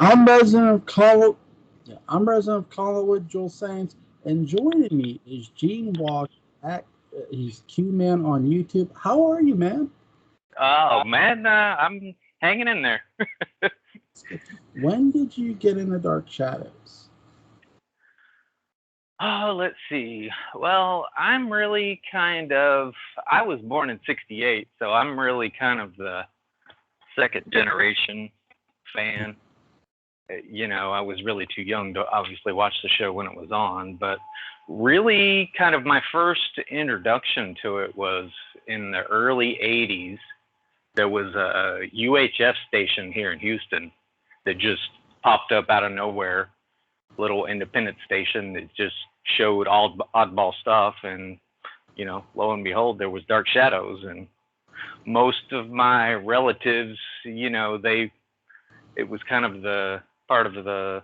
I'm resident of Colorado. I'm resident of Collarwood, Joel Saints, and joining me is Gene Walsh. He's Q Man on YouTube. How are you, man? Oh man, I'm hanging in there. When did you get into Dark Shadows? Oh, let's see. Well, I'm really I was born in '68, so I'm really kind of the second generation fan. I was really too young to obviously watch the show when it was on, but really kind of my first introduction to it was in the early '80s. There was a UHF station here in Houston that just popped up out of nowhere, little independent station that just showed all oddball stuff. And, lo and behold, there was Dark Shadows. And most of my relatives, it was kind of the part of the,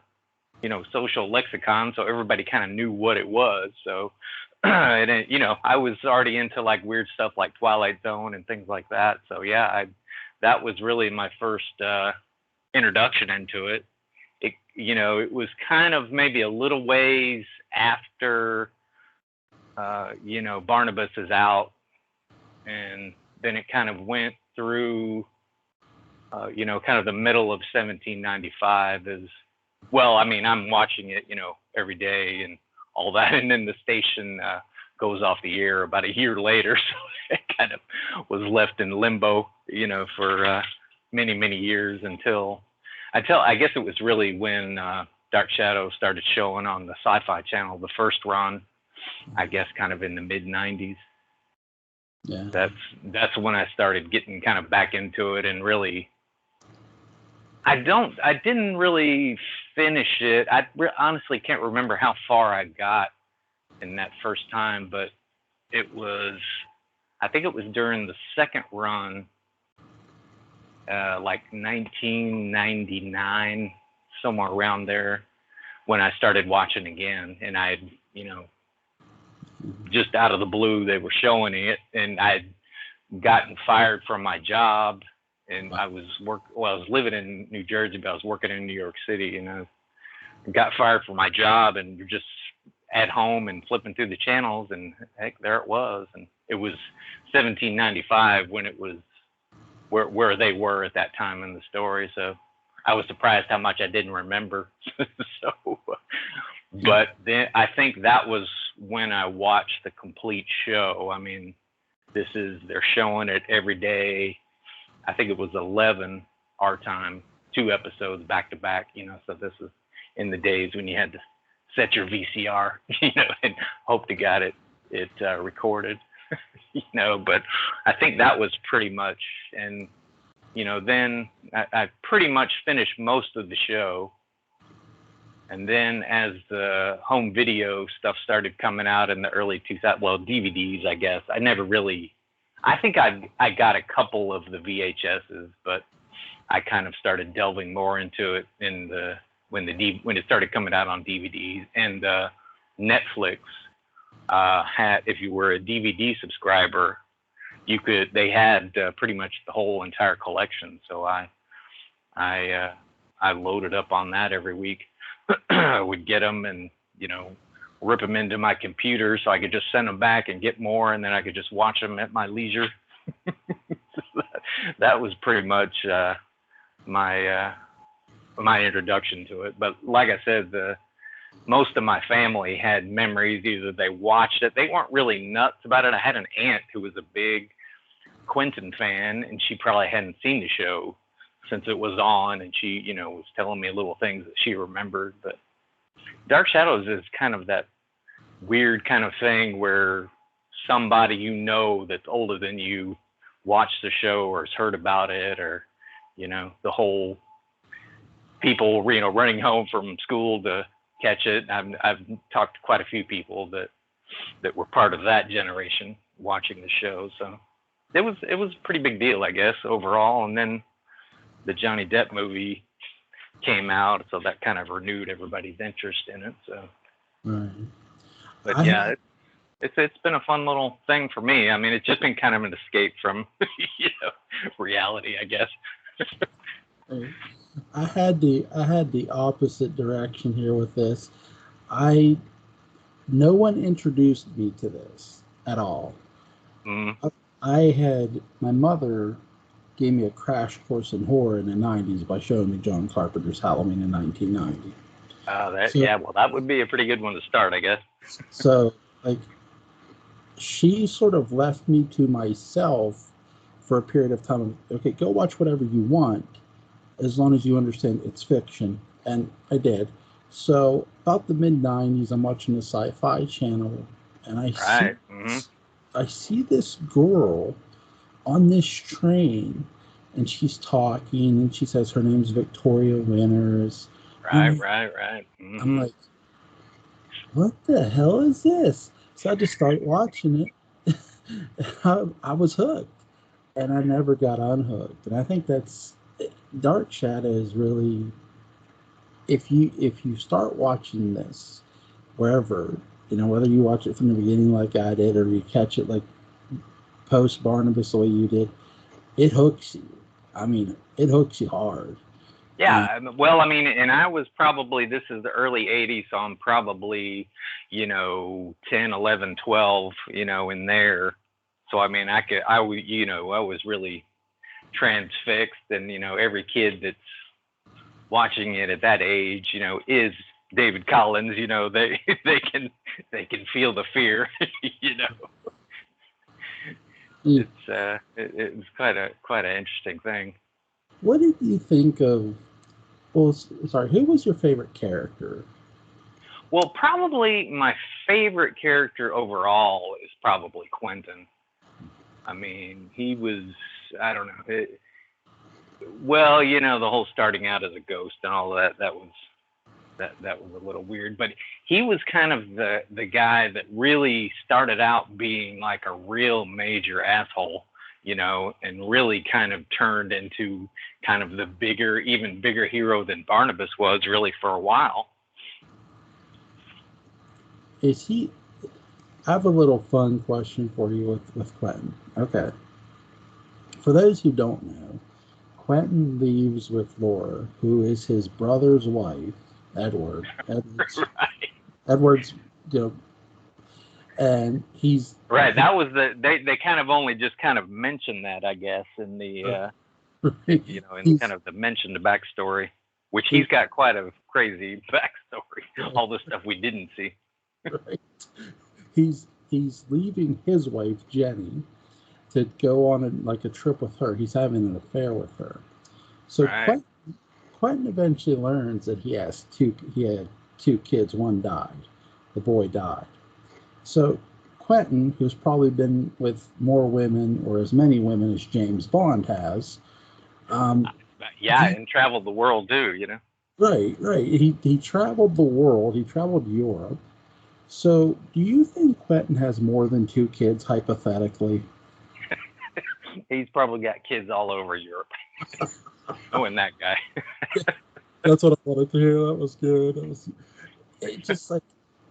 social lexicon. So everybody kind of knew what it was. So, and it, I was already into like weird stuff like Twilight Zone and things like that. So yeah, that was really my first introduction into it. It was kind of maybe a little ways after, Barnabas is out, and then it kind of went through, kind of the middle of 1795 as well. I mean, I'm watching it, every day and all that, and then the station goes off the air about a year later, so it kind of was left in limbo, for many, many years until I guess it was really when Dark Shadow started showing on the Sci-Fi Channel, the first run, I guess, kind of in the mid '90s. Yeah, that's when I started getting kind of back into it, and really, I didn't really finish it. I honestly can't remember how far I got in that first time, but I think it was during the second run, like 1999, somewhere around there, when I started watching again. And I had, just out of the blue, they were showing it, and I'd gotten fired from my job, and I was living in New Jersey, but I was working in New York City, and I got fired from my job, and just at home and flipping through the channels, and heck, there it was. And it was 1795 when it was where they were at that time in the story. So I was surprised how much I didn't remember. But then I think that was when I watched the complete show. I mean, they're showing it every day. I think it was 11 our time, 2 episodes back to back, so this is in the days when you had to set your VCR, and hope to God it recorded, but I think that was pretty much, and, then I pretty much finished most of the show. And then as the home video stuff started coming out in the early 2000s, well, DVDs, I guess, I think I got a couple of the VHSs, but I kind of started delving more into it when it started coming out on DVDs. And Netflix had, if you were a DVD subscriber, they had pretty much the whole entire collection. So I loaded up on that every week. I would get them and rip them into my computer so I could just send them back and get more, and then I could just watch them at my leisure. That was pretty much my introduction to it. But like I said, most of my family had memories. Either they watched it, they weren't really nuts about it. I had an aunt who was a big Quentin fan, and she probably hadn't seen the show since it was on, and she, was telling me little things that she remembered. But Dark Shadows is kind of that weird kind of thing where somebody that's older than you watched the show or has heard about it, or the whole people running home from school to catch it. I've talked to quite a few people that were part of that generation watching the show, so it was a pretty big deal, I guess, overall. And then the Johnny Depp movie came out, so that kind of renewed everybody's interest in it. So, right. But yeah, it's been a fun little thing for me. I mean, it's just been kind of an escape from reality, I guess. I had the opposite direction here with this. I No one introduced me to this at all. Mm. I had my mother gave me a crash course in horror in the 90s by showing me John Carpenter's Halloween in 1990. Well, that would be a pretty good one to start, I guess. So, like, she sort of left me to myself for a period of time. Okay, go watch whatever you want, as long as you understand it's fiction. And I did. So, about the mid 90s, I'm watching the Sci-Fi Channel, and I see this girl on this train, and she's talking, and she says her name's Victoria Winters. Right. Mm-hmm. I'm like, what the hell is this? So I just started watching it. I was hooked, and I never got unhooked. And I think that's Dark Shadow is really, if you start watching this wherever, whether you watch it from the beginning like I did, or you catch it like post Barnabas the way you did, it hooks you. I mean, it hooks you hard. Yeah, well, I mean, and I was probably, this is the early 80s, so I'm probably, 10, 11, 12, in there. So, I mean, I was really transfixed, and, every kid that's watching it at that age, is David Collins, they can feel the fear, It was quite an interesting thing. What did you think of? Well, sorry, who was your favorite character? Well, probably my favorite character overall is probably Quentin. I mean, he was, I don't know. The whole starting out as a ghost and all that was a little weird, but he was kind of the guy that really started out being like a real major asshole, and really kind of turned into kind of the even bigger hero than Barnabas was really for a while. Is he? I have a little fun question for you with Quentin. Okay. For those who don't know, Quentin leaves with Laura, who is his brother's wife, Edward's, right. Edward's, and he's right. That was they kind of only just kind of mentioned that, I guess, in the in kind of the mentioned backstory, which he's got quite a crazy backstory. All the stuff we didn't see. Right. He's leaving his wife Jenny to go on a trip with her. He's having an affair with her. So right. Quentin eventually learns that he had two kids. One died. The boy died. So Quentin, who's probably been with more women or as many women as James Bond has. And traveled the world too, Right. He traveled the world. He traveled Europe. So do you think Quentin has more than two kids, hypothetically? He's probably got kids all over Europe. Knowing that guy. That's what I wanted to hear. That was good. It's just like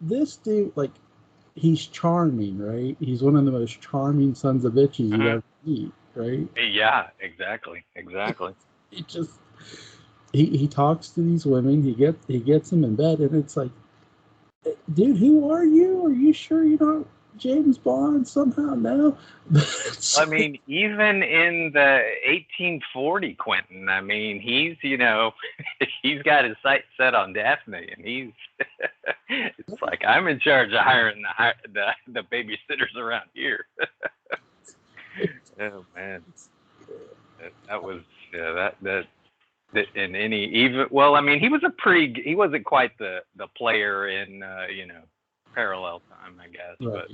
this dude, like, he's charming, right? He's one of the most charming sons of bitches you ever meet, right? Yeah, exactly. He talks to these women. He gets them in bed, and it's like, dude, who are you? Are you sure you're not James Bond somehow? No. I mean, even in the 1840 Quentin, I mean, he's he's got his sights set on Daphne, and he's it's like, I'm in charge of hiring the babysitters around here. Oh man, that was that. In any even I mean, he wasn't quite the player in Parallel Time, I guess. Right.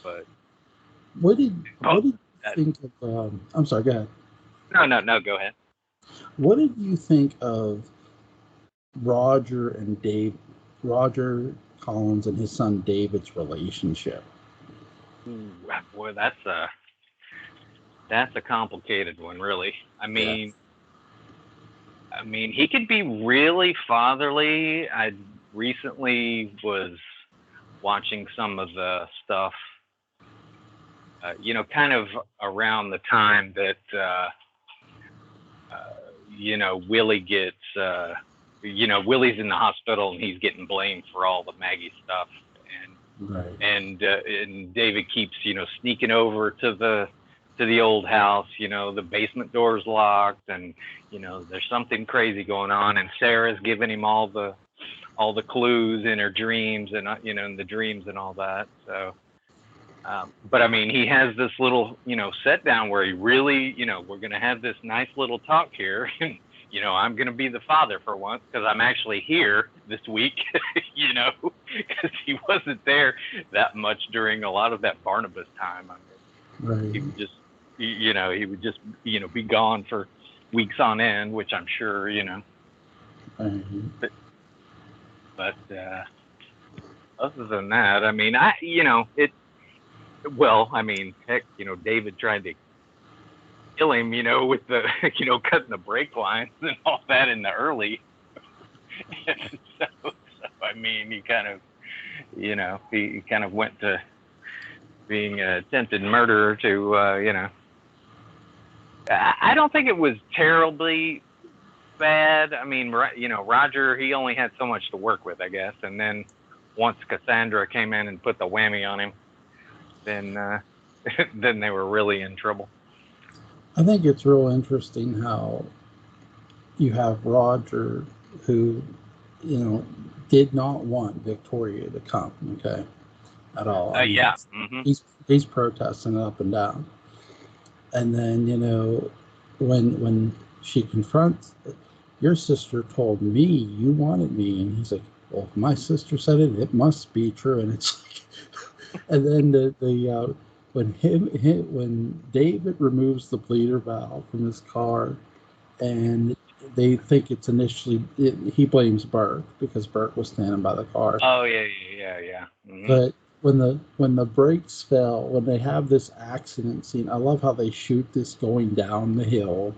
But what did you think of? I'm sorry. Go ahead. No. Go ahead. What did you think of Roger Collins and his son David's relationship? Ooh, boy, that's a complicated one, really. I mean, he could be really fatherly. I recently was watching some of the stuff, kind of around the time that, Willie gets, Willie's in the hospital and he's getting blamed for all the Maggie stuff. Right. And David keeps, sneaking over to the old house. The basement door's locked, and there's something crazy going on. And Sarah's giving him all the clues in her dreams, and in the dreams and all that. So, but I mean, he has this little set down where he really, we're gonna have this nice little talk here. I'm going to be the father for once because I'm actually here this week, because he wasn't there that much during a lot of that Barnabas time. I mean, Right. he would just, be gone for weeks on end, which I'm sure, But other than that, I mean, heck, David tried to kill him, with the, cutting the brake lines and all that in the early. so, I mean, he kind of, he kind of went to being a attempted murderer to, I don't think it was terribly bad. I mean, Roger, he only had so much to work with, I guess. And then once Cassandra came in and put the whammy on him, then then they were really in trouble. I think it's real interesting how you have Roger, who, did not want Victoria to come, okay, at all. I mean, yeah. He's protesting up and down. And then, when she confronts, your sister told me you wanted me. And he's like, well, if my sister said it, it must be true. And it's like, and then when David removes the bleeder valve from his car, and they think it's initially, he blames Burke because Burke was standing by the car. Oh yeah. Mm-hmm. But when the brakes fail, when they have this accident scene, I love how they shoot this going down the hill.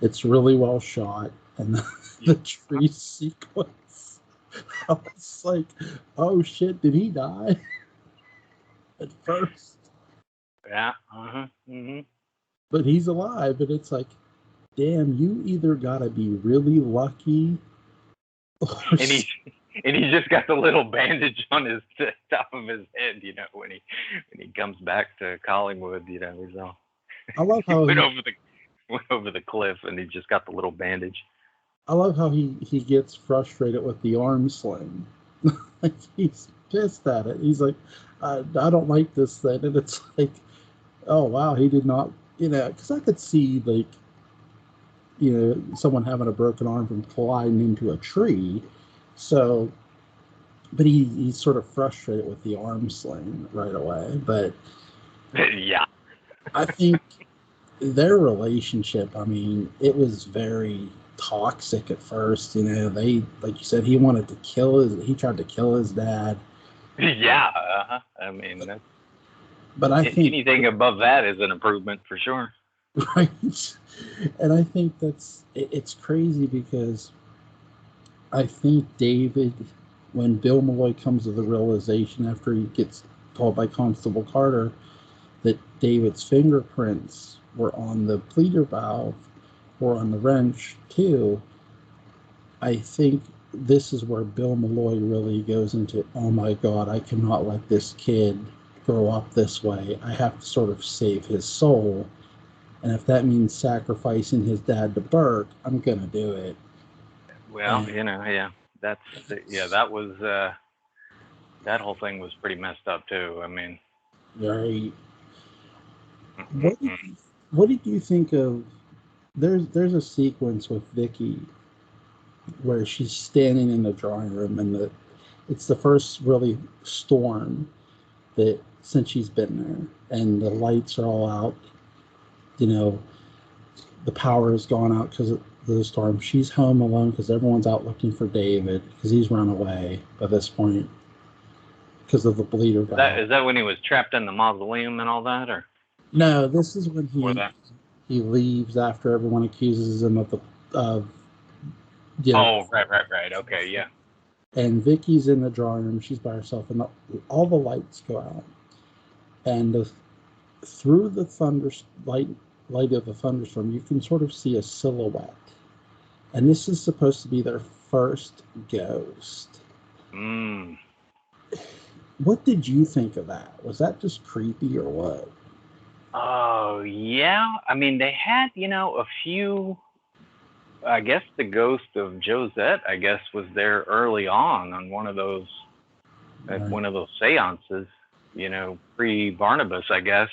It's really well shot, and the tree sequence. I was like, oh shit, did he die? At first. Yeah. Mm-hmm. But he's alive, and it's like, damn, you either gotta be really lucky, and he's just got the little bandage on his top of his head, when he comes back to Collingwood, he's all. I love how he went over the cliff, and he just got the little bandage. I love how he gets frustrated with the arm sling. Like, he's pissed at it. He's like, I don't like this thing. And it's like, oh, wow, he did not, because I could see, like, someone having a broken arm from colliding into a tree. So, but he's sort of frustrated with the arm sling right away. But yeah, I think their relationship, I mean, it was very toxic at first. They, like you said, he tried to kill his dad. Yeah, I mean, but I think anything above that is an improvement for sure. Right. And I think it's crazy because I think David, when Bill Malloy comes to the realization after he gets told by Constable Carter that David's fingerprints were on the pleater valve or on the wrench too, I think this is where Bill Malloy really goes into, oh my God, I cannot let this kid grow up this way. I have to sort of save his soul. And if that means sacrificing his dad to Burke, I'm going to do it. Well, that was, that whole thing was pretty messed up too. I mean. Right. What did you think of, there's a sequence with Vicky where she's standing in the drawing room, and it's the first really storm that since she's been there, and the lights are all out. The power has gone out because of the storm. She's home alone because everyone's out looking for David because he's run away by this point because of the bleeder valve. Is that when he was trapped in the mausoleum and all that, or? No, this is when he leaves after everyone accuses him of Oh, right. Okay, yeah. and Vicky's in the drawing room. She's by herself, and all the lights go out, and through the light of the thunderstorm, you can sort of see a silhouette, and this is supposed to be their first ghost. What did you think of that? Was that just creepy or what? Oh, yeah. I mean, they had, a few. I guess the ghost of Josette, I guess, was there early on one of those, at one of those seances, pre-Barnabas, I guess.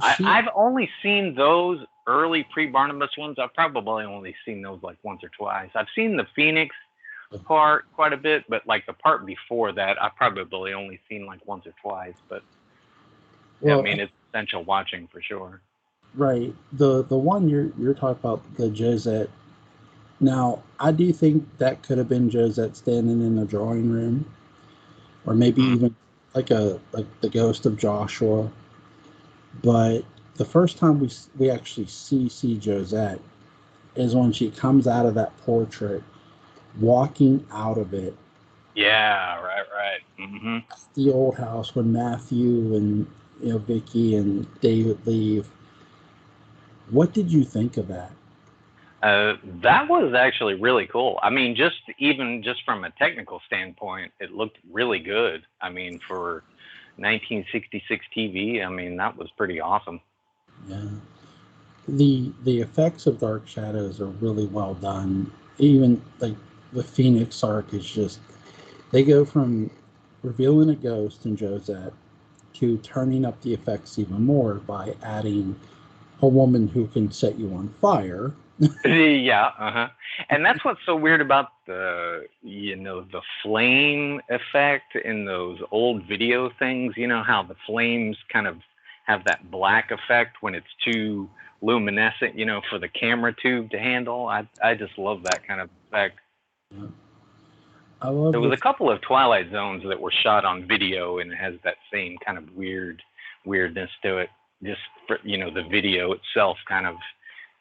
I've only seen those early pre-Barnabas ones. I've probably only seen those like once or twice. I've seen the Phoenix part quite a bit, but like the part before that, I've probably only seen like once or twice. But yeah, I mean, it's essential watching for sure. Right. The one you're talking about, the Josette. Now, I do think that could have been Josette standing in the drawing room, or maybe even like the ghost of Joshua. But the first time we actually see Josette is when she comes out of that portrait, walking out of it. Yeah, right. Mm-hmm. The old house when Matthew and Vicky and David leave. What did you think of that? That was actually really cool. I mean, just from a technical standpoint, it looked really good. I mean, for 1966 TV, I mean, that was pretty awesome. Yeah. The effects of Dark Shadows are really well done. Even like the Phoenix arc is just, they go from revealing a ghost in Josette to turning up the effects even more by adding a woman who can set you on fire. Yeah, and that's what's so weird about the flame effect in those old video things. You know how the flames kind of have that black effect when it's too luminescent, for the camera tube to handle. I just love that kind of effect. Yeah. There was a couple of Twilight Zones that were shot on video, and it has that same kind of weirdness to it. Just for, the video itself kind of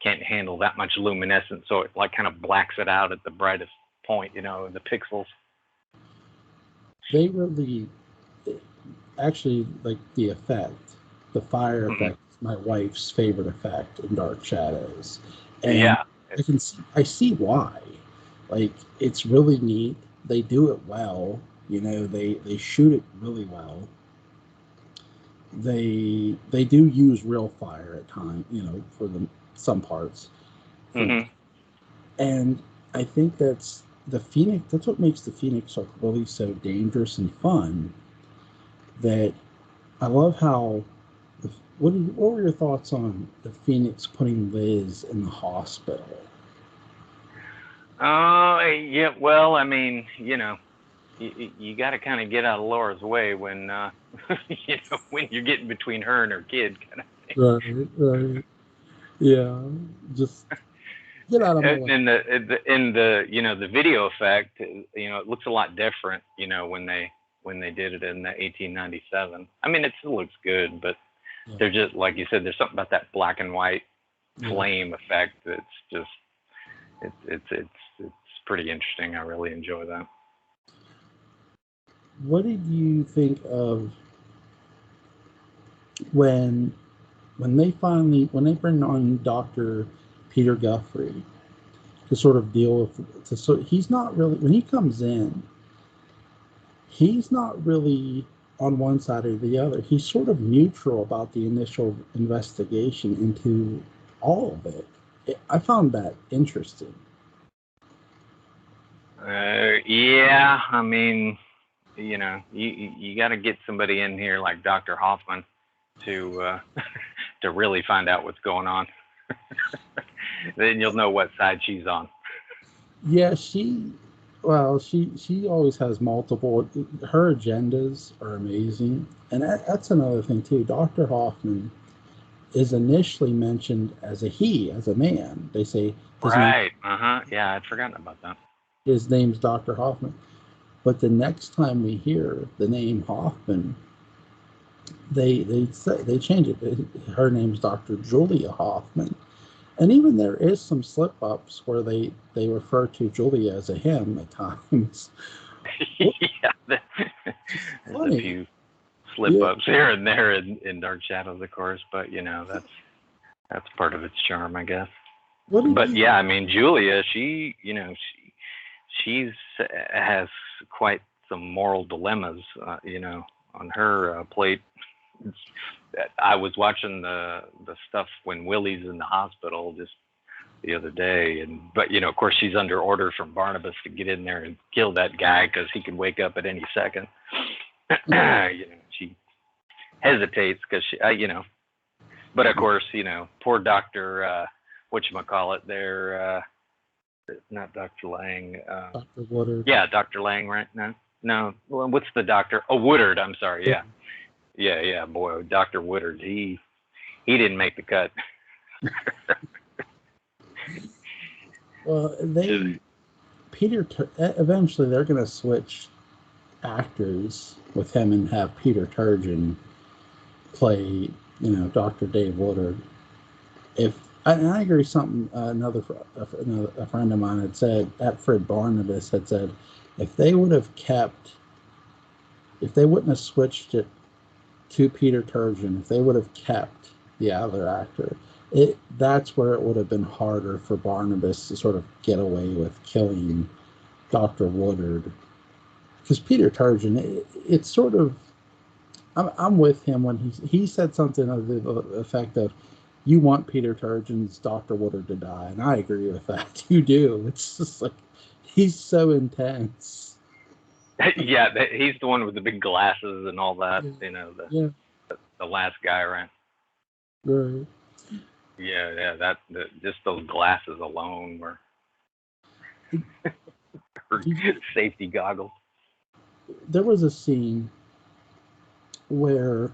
can't handle that much luminescence, so it like kind of blacks it out at the brightest point, the pixels. They really, actually, like the effect, the fire effect is my wife's favorite effect in Dark Shadows. And yeah. I see why. Like, it's really neat. They do it well. They shoot it really well. They do use real fire at times, for some parts. And I think that's the Phoenix. That's what makes the Phoenix arc really so dangerous and fun. That I love how. What were your thoughts on the Phoenix putting Liz in the hospital? Yeah. Well, I mean, you got to kind of get out of Laura's way when when you're getting between her and her kid, kind of thing. Right. Yeah. Just get out of my way. In the video effect, it looks a lot different, when they did it in the 1897. I mean, it still looks good, but they're just, like you said, there's something about that black and white flame effect that's just it's pretty interesting. I really enjoy that. What did you think of when they bring on Dr. Peter Guthrie to sort of deal with, so he's not really, when he comes in, he's not really on one side or the other. He's sort of neutral about the initial investigation into all of it. I found that interesting. Yeah, I mean, you got to get somebody in here like Dr. Hoffman to really find out what's going on. Then you'll know what side she's on. Yeah, she always has multiple. Her agendas are amazing, and that's another thing too. Dr. Hoffman is initially mentioned as a man. They say right. Yeah, I'd forgotten about that. His name's Dr. Hoffman, but the next time we hear the name Hoffman, they change it. Her name's Dr. Julia Hoffman, And even there is some slip-ups where they refer to Julia as a him at times. Yeah, there's a Funny. few slip-ups here and there in Dark Shadows, of course, but that's part of its charm, I guess. But yeah, I mean, Julia, she's has quite some moral dilemmas, on her plate. I was watching the stuff when Willie's in the hospital just the other day, but of course she's under orders from Barnabas to get in there and kill that guy because he could wake up at any second. She hesitates because but of course poor Doctor whatchamacallit there, not Dr. Lang, Dr. Woodard. Yeah, Dr. Lang, right? No, well, what's the doctor? Oh, Woodard, I'm sorry. Yeah, boy, Dr. Woodard, he didn't make the cut. Well, eventually they're going to switch actors with him and have Peter Turgeon play, Dr. Dave Woodard. And I agree. Something a friend of mine had said, that Fred Barnabas had said, if they wouldn't have switched it to Peter Turgeon, if they would have kept the other actor, that's where it would have been harder for Barnabas to sort of get away with killing Dr. Woodard. Because Peter Turgeon, it's sort of, I'm with him when he said something of the effect of, you want Peter Turgeon's Dr. Woodard to die, and I agree with that. You do. It's just like, he's so intense. Yeah, he's the one with the big glasses and all that. The last guy, right? Right. Yeah. Just those glasses alone were safety goggles. There was a scene where,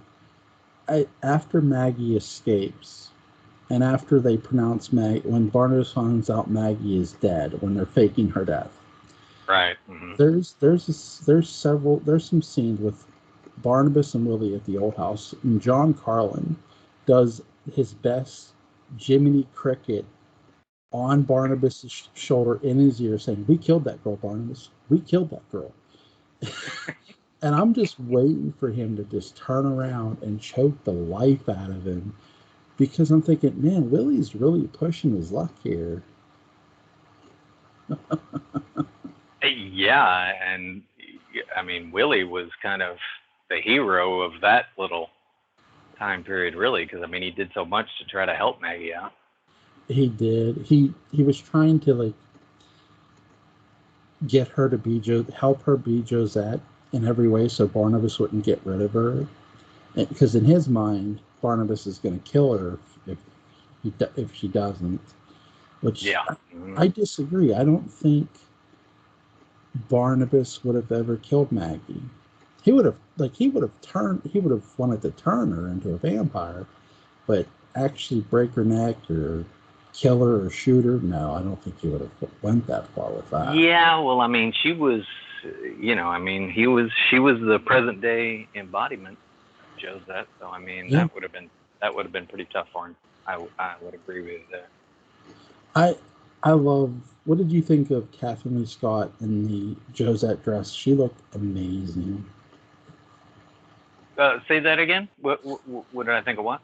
after Maggie escapes, and after they pronounce when Barnabas finds out Maggie is dead, when they're faking her death. Right. Mm-hmm. There's some scenes with Barnabas and Willie at the old house, and John Carlin does his best Jiminy Cricket on Barnabas' shoulder in his ear, saying, "We killed that girl, Barnabas. We killed that girl." And I'm just waiting for him to just turn around and choke the life out of him, because I'm thinking, man, Willie's really pushing his luck here. Yeah, and I mean, Willie was kind of the hero of that little time period, really, because I mean, he did so much to try to help Maggie out. He did. He was trying to get her to help her be Josette in every way, so Barnabas wouldn't get rid of her. Because in his mind, Barnabas is going to kill her if she doesn't. Which I disagree. I don't think Barnabas would have ever killed Maggie. He would have wanted to turn her into a vampire, but actually break her neck or kill her or shoot her, no, I don't think he would have went that far with that. Yeah, well, I mean, she was, she was the present day embodiment of Josette. So I mean, that would have been pretty tough for him. I would agree with that. I love. What did you think of Kathleen Lee Scott in the Josette dress? She looked amazing. Say that again. What did I think of? What?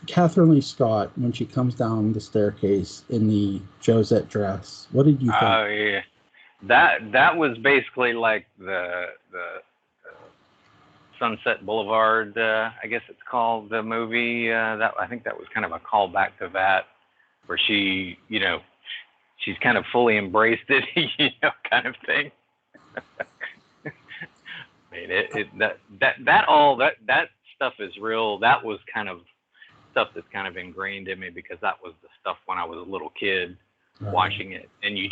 Kathleen Lee Scott, when she comes down the staircase in the Josette dress. What did you think? Oh yeah, that was basically like the Sunset Boulevard. I guess it's called, the movie. That I think that was kind of a callback to that, where she, she's kind of fully embraced it, kind of thing. I mean, that stuff is real. That was kind of stuff that's kind of ingrained in me, because that was the stuff when I was a little kid watching it, and you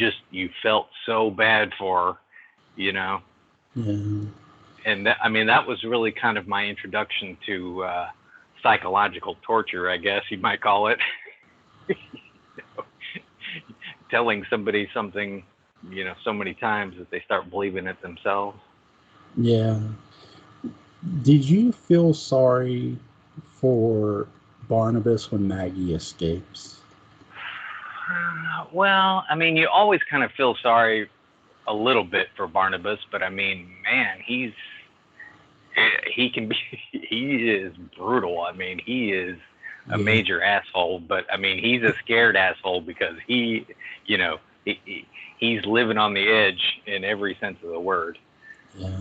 felt so bad for her, Yeah. And that was really kind of my introduction to psychological torture, I guess you might call it. Telling somebody something, so many times that they start believing it themselves. Yeah. Did you feel sorry for Barnabas when Maggie escapes? Well, I mean, you always kind of feel sorry a little bit for Barnabas, but I mean, man, he can be he is brutal. I mean, he is a Yeah. major asshole, but I mean, he's a scared asshole because you know, he's living on the edge in every sense of the word. Yeah.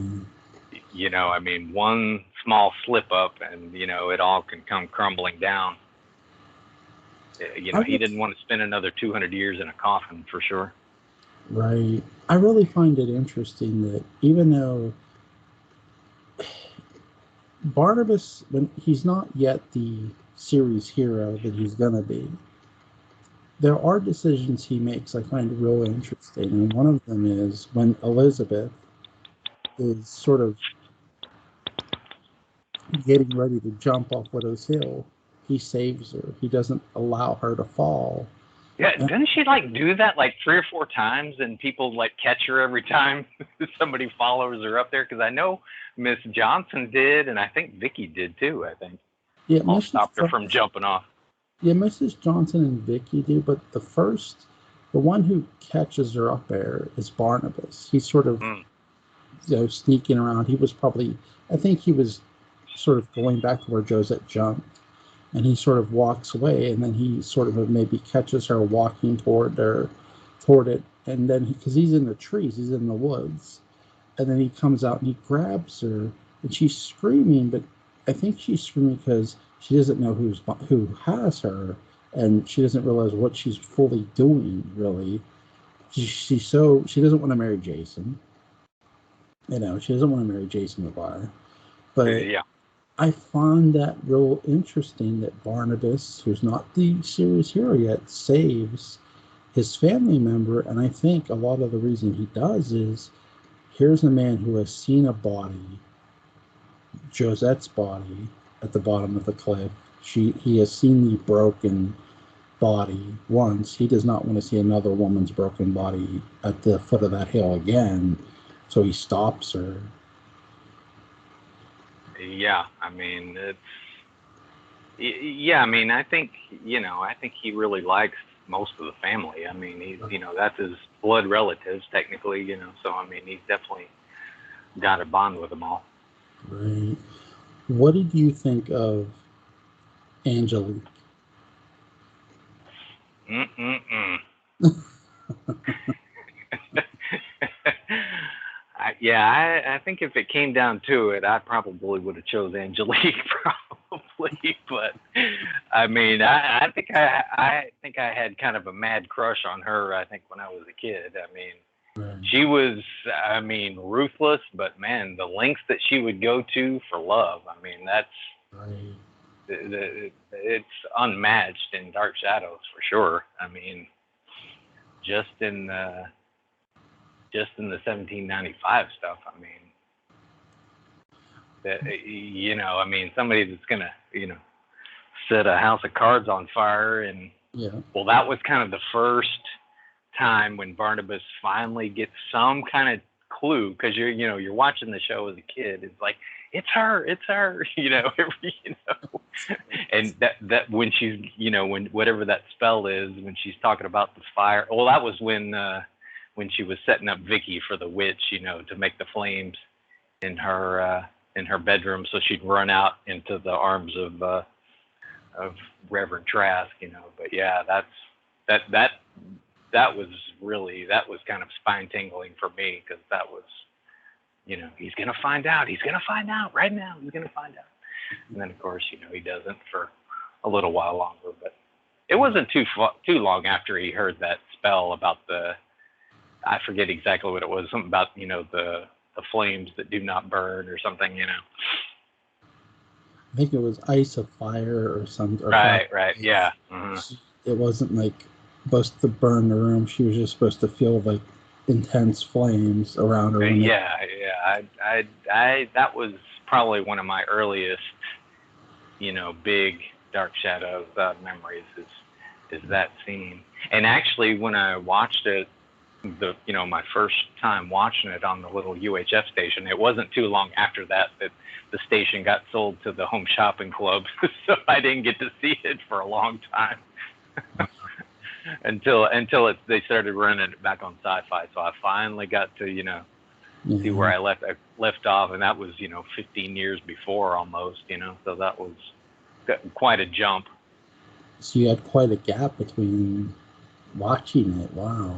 I mean, one small slip up and it all can come crumbling down. He didn't want to spend another 200 years in a coffin for sure. Right. I really find it interesting that even though Barnabas, when he's not yet the series hero that he's going to be, there are decisions he makes I find real interesting. And one of them is when Elizabeth is sort of getting ready to jump off Widow's Hill, he saves her. He doesn't allow her to fall. Yeah, doesn't she do that 3 or 4 times, and people catch her every time somebody follows her up there? Because I know Miss Johnson did, and I think Vicky did too. I think. Yeah, All stopped her from jumping off. Yeah, Mrs. Johnson and Vicky do, but the one who catches her up there is Barnabas. He's sort of sneaking around. I think he was sort of going back to where Josette jumped, and he sort of walks away, and then he sort of maybe catches her walking toward it, and then because he's in the trees, he's in the woods, and then he comes out and he grabs her, and she's screaming, but I think she's screaming because she doesn't know who has her, and she doesn't realize what she's fully doing. Really, she doesn't want to marry Jason. She doesn't want to marry Jason McGuire, but yeah. I find that real interesting that Barnabas, who's not the series hero yet, saves his family member. And I think a lot of the reason he does is here's a man who has seen a body, Josette's body, at the bottom of the cliff. He has seen the broken body once. He does not want to see another woman's broken body at the foot of that hill again. So he stops her. Yeah, I mean, I think he really likes most of the family. I mean, he's that's his blood relatives technically, so I mean, he's definitely got a bond with them all. Right. What did you think of Angelique? I think if it came down to it, I probably would have chose Angelique, probably. But I mean, I think I had kind of a mad crush on her. I think when I was a kid. I mean, right. She was, ruthless, but man, the lengths that she would go to for love. I mean, that's right. It's unmatched in Dark Shadows for sure. I mean, just in the 1795 stuff. I mean, somebody that's gonna, set a house of cards on fire, and well, that was kind of the first time when Barnabas finally gets some kind of clue, because you're watching the show as a kid. It's like it's her, and that when she's, when whatever that spell is, when she's talking about the fire. Well, that was when she was setting up Vicky for the witch, to make the flames in her bedroom, so she'd run out into the arms of Reverend Trask, But yeah, that was kind of spine tingling for me, because that was, he's gonna find out right now. He's gonna find out, and then of course, he doesn't for a little while longer. But it wasn't too long after he heard that spell about I forget exactly what it was. Something about, the flames that do not burn or something, I think it was ice of fire or something. Right, yeah. Mm-hmm. It wasn't supposed to burn the room. She was just supposed to feel intense flames around her. Yeah. I that was probably one of my earliest, big Dark Shadows memories is that scene. And actually, when I watched it my first time watching it on the little UHF station. It wasn't too long after that the station got sold to the Home Shopping Club, so I didn't get to see it for a long time until they started running it back on Sci-Fi. So I finally got to see where I left off, and that was 15 years before almost. So that was quite a jump. So you had quite a gap between watching it. Wow.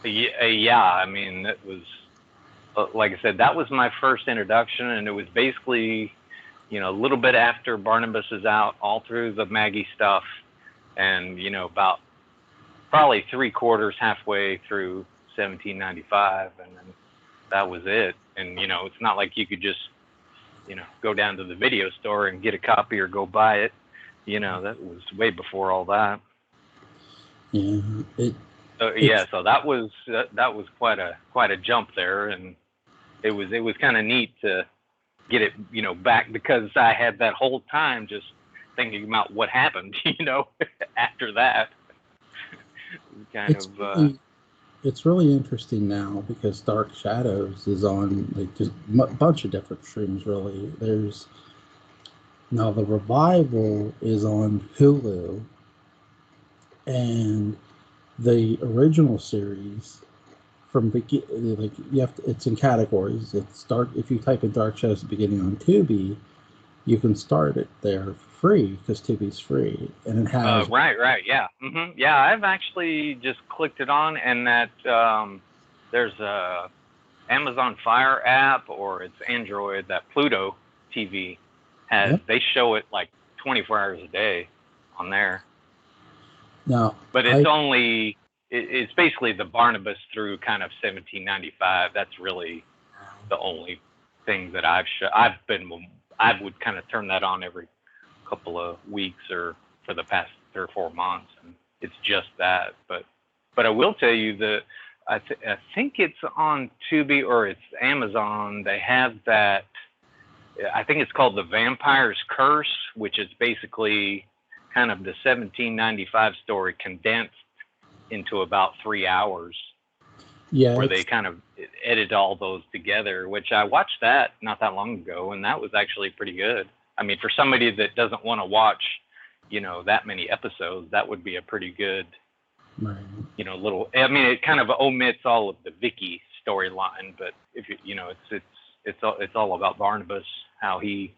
Yeah, I mean, it was, like I said, that was my first introduction, and it was basically, a little bit after Barnabas is out, all through the Maggie stuff, and, about probably 3/4, halfway through 1795, and then that was it. And, it's not like you could just, go down to the video store and get a copy or go buy it. That was way before all that. Yeah. So that was quite a jump there, and it was kind of neat to get it back, because I had that whole time just thinking about what happened after that. It's really interesting now, because Dark Shadows is on just a bunch of different streams. Really, now the revival is on Hulu, and the original series from it's in categories. It's dark. If you type in Dark Shadows beginning on Tubi, you can start it there for free, because Tubi's free, and it has right, yeah, yeah. I've actually just clicked it on, and that there's a Amazon Fire app, or it's Android, that Pluto TV has. Yep. They show it like 24 hours a day on there. Now, but it's basically the Barnabas through kind of 1795. That's really the only thing that I would kind of turn that on every couple of weeks, or for the past 3 or 4 months, and it's just that. But I will tell you that I think it's on Tubi, or it's Amazon. They have that. I think it's called The Vampire's Curse, which is basically kind of the 1795 story condensed into about 3 hours. Yeah, where they kind of edit all those together, which I watched that not that long ago, and that was actually pretty good. I mean, for somebody that doesn't want to watch, that many episodes, that would be a pretty good, right. Little. I mean, it kind of omits all of the Vicky storyline, but if it's all about Barnabas, how he,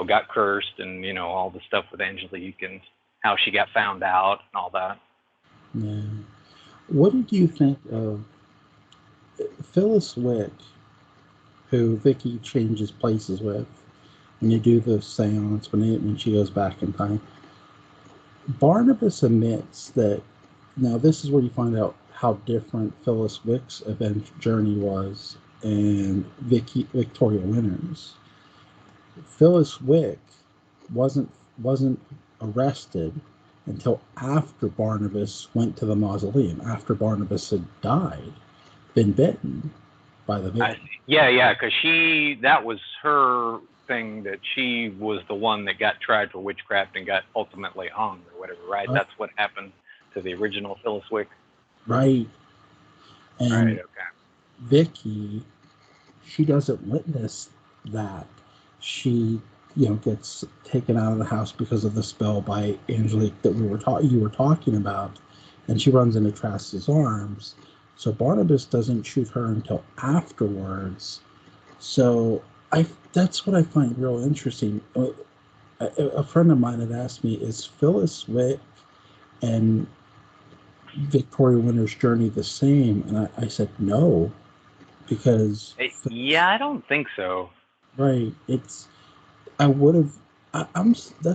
got cursed, and all the stuff with Angelique, and how she got found out, and all that. Yeah. What did you think of Phyllis Wick, who Vicky changes places with, when you do the seance, when she goes back in time? Barnabas admits that, now this is where you find out how different Phyllis Wick's event journey was and Victoria Winter's. Phyllis Wick wasn't arrested until after Barnabas went to the mausoleum, after Barnabas had died, been bitten by the victim. Yeah, because that was her thing, that she was the one that got tried for witchcraft and got ultimately hung or whatever, right? That's what happened to the original Phyllis Wick. Right. And right, okay. Vicky, she doesn't witness that. She gets taken out of the house because of the spell by Angelique that you were talking about, and she runs into Trask's arms. So Barnabas doesn't shoot her until afterwards. So that's what I find real interesting. A friend of mine had asked me, is Phyllis Wick and Victoria Winter's journey the same? And I said no, because I don't think so. Right. That's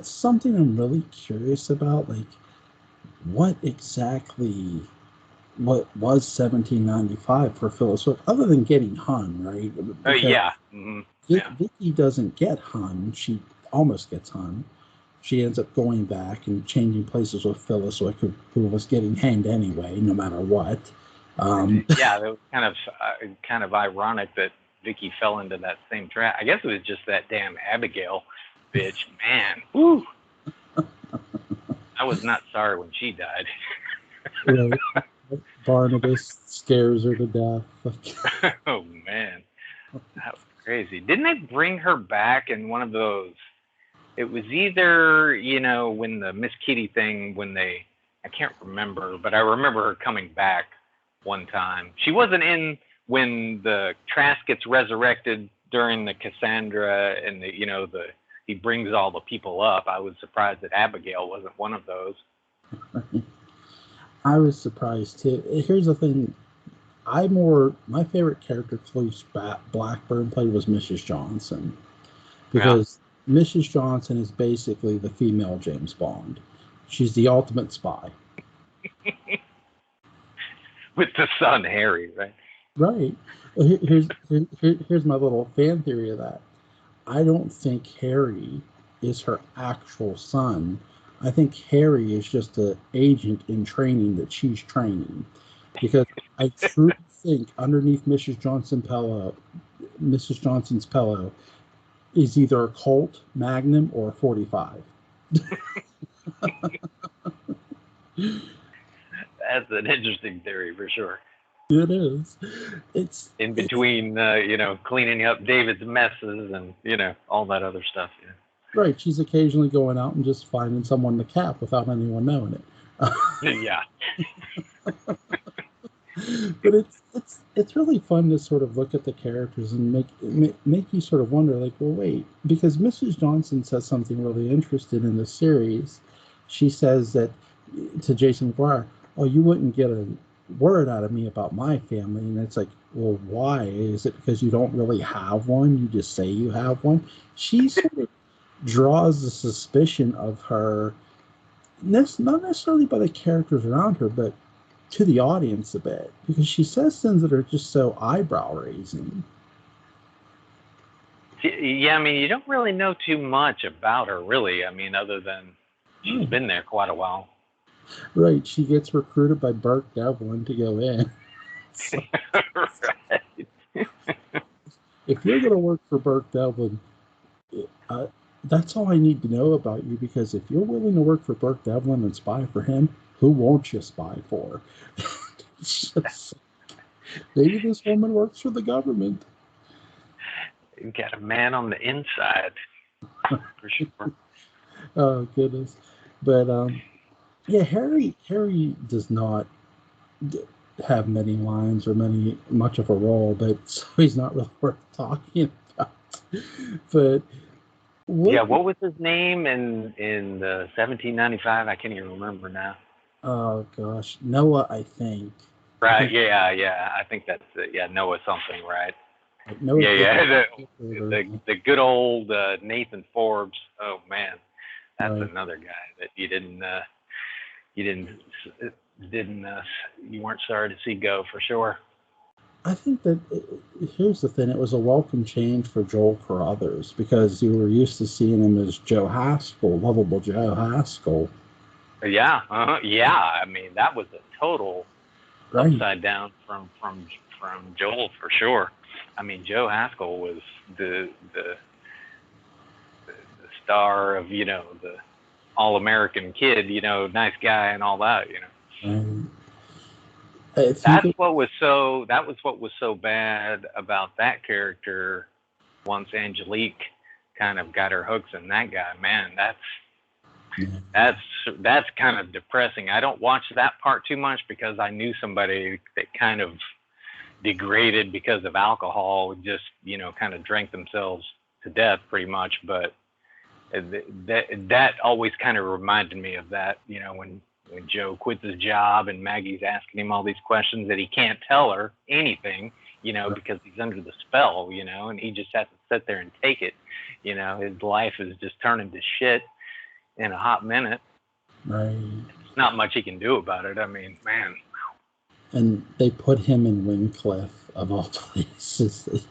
something I'm really curious about. Like, what exactly, what was 1795 for Phyllis Wick, other than getting hung, right? Yeah. Mm-hmm. Vicky doesn't get hung. She almost gets hung. She ends up going back and changing places with Phyllis Wick, who was getting hanged anyway, no matter what. Yeah, it was kind of ironic that Vicky fell into that same trap. I guess it was just that damn Abigail bitch, man. Woo! I was not sorry when she died. Barnabas scares her to death. Like, Oh man, that was crazy. Didn't they bring her back in one of those? It was either, when the Miss Kitty thing, I can't remember, but I remember her coming back one time. She wasn't in when the Trask gets resurrected during the Cassandra and he brings all the people up. I was surprised that Abigail wasn't one of those. I was surprised too. Here's the thing. My favorite character Cleese Blackburn played was Mrs. Johnson. Because Mrs. Johnson is basically the female James Bond. She's the ultimate spy. With the son, Harry, right? Right. Here's my little fan theory of that. I don't think Harry is her actual son. I think Harry is just an agent in training that she's training. Because I truly think underneath Mrs. Johnson's pillow is either a Colt, Magnum, or a 45. That's an interesting theory for sure. It is. It's in between, cleaning up David's messes and, all that other stuff. Yeah. Right. She's occasionally going out and just finding someone to cap without anyone knowing it. Yeah. But it's really fun to sort of look at the characters and make you sort of wonder, like, well, wait, because Mrs. Johnson says something really interesting in the series. She says that to Jason McGuire, "Oh, you wouldn't get a word out of me about my family," and it's like, well, why? Is it because you don't really have one? You just say you have one? She sort of draws the suspicion of her, not necessarily by the characters around her, but to the audience a bit, because she says things that are just so eyebrow raising. Yeah, you don't really know too much about her, really. Other than she's been there quite a while. Right. She gets recruited by Burke Devlin to go in. Right. If you're going to work for Burke Devlin, that's all I need to know about you, because if you're willing to work for Burke Devlin and spy for him, who won't you spy for? Just, maybe this woman works for the government. You got a man on the inside, for sure. Oh, goodness. But, yeah, Harry does not have many lines or much of a role, but so he's not really worth talking about. But what was his name in the 1795? I can't even remember now. Oh gosh, Noah, I think. Right. Yeah. I think that's it. Yeah, Noah something, right? Noah. Yeah. The good old Nathan Forbes. Oh man, that's right. Another guy that you weren't sorry to see go, for sure. I think that here's the thing: it was a welcome change for Joel Carruthers, because you were used to seeing him as Joe Haskell, lovable Joe Haskell. Yeah, yeah. That was a total upside down from Joel, for sure. Joe Haskell was the star of, the all-American kid, nice guy and all that, That was what was so bad about that character. Once Angelique kind of got her hooks in that guy, man, that's kind of depressing. I don't watch that part too much, because I knew somebody that kind of degraded because of alcohol, just kind of drank themselves to death pretty much. But that always kind of reminded me of that, when Joe quits his job and Maggie's asking him all these questions that he can't tell her anything, because he's under the spell, and he just has to sit there and take it. His life is just turning to shit in a hot minute. Right. There's not much he can do about it. Man. And they put him in Wincliffe, of all places.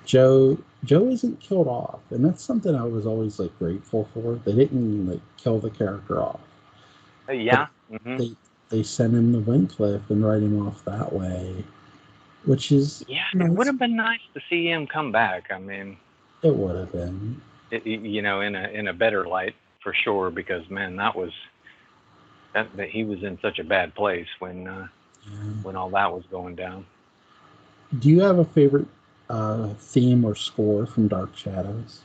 Joe isn't killed off, and that's something I was always grateful for. They didn't kill the character off. Yeah. Mm-hmm. They sent him to Wincliffe and write him off that way, which is nice. It would have been nice to see him come back. It would have been, in a better light, for sure, because man, that he was in such a bad place when when all that was going down. Do you have a favorite theme or score from Dark Shadows?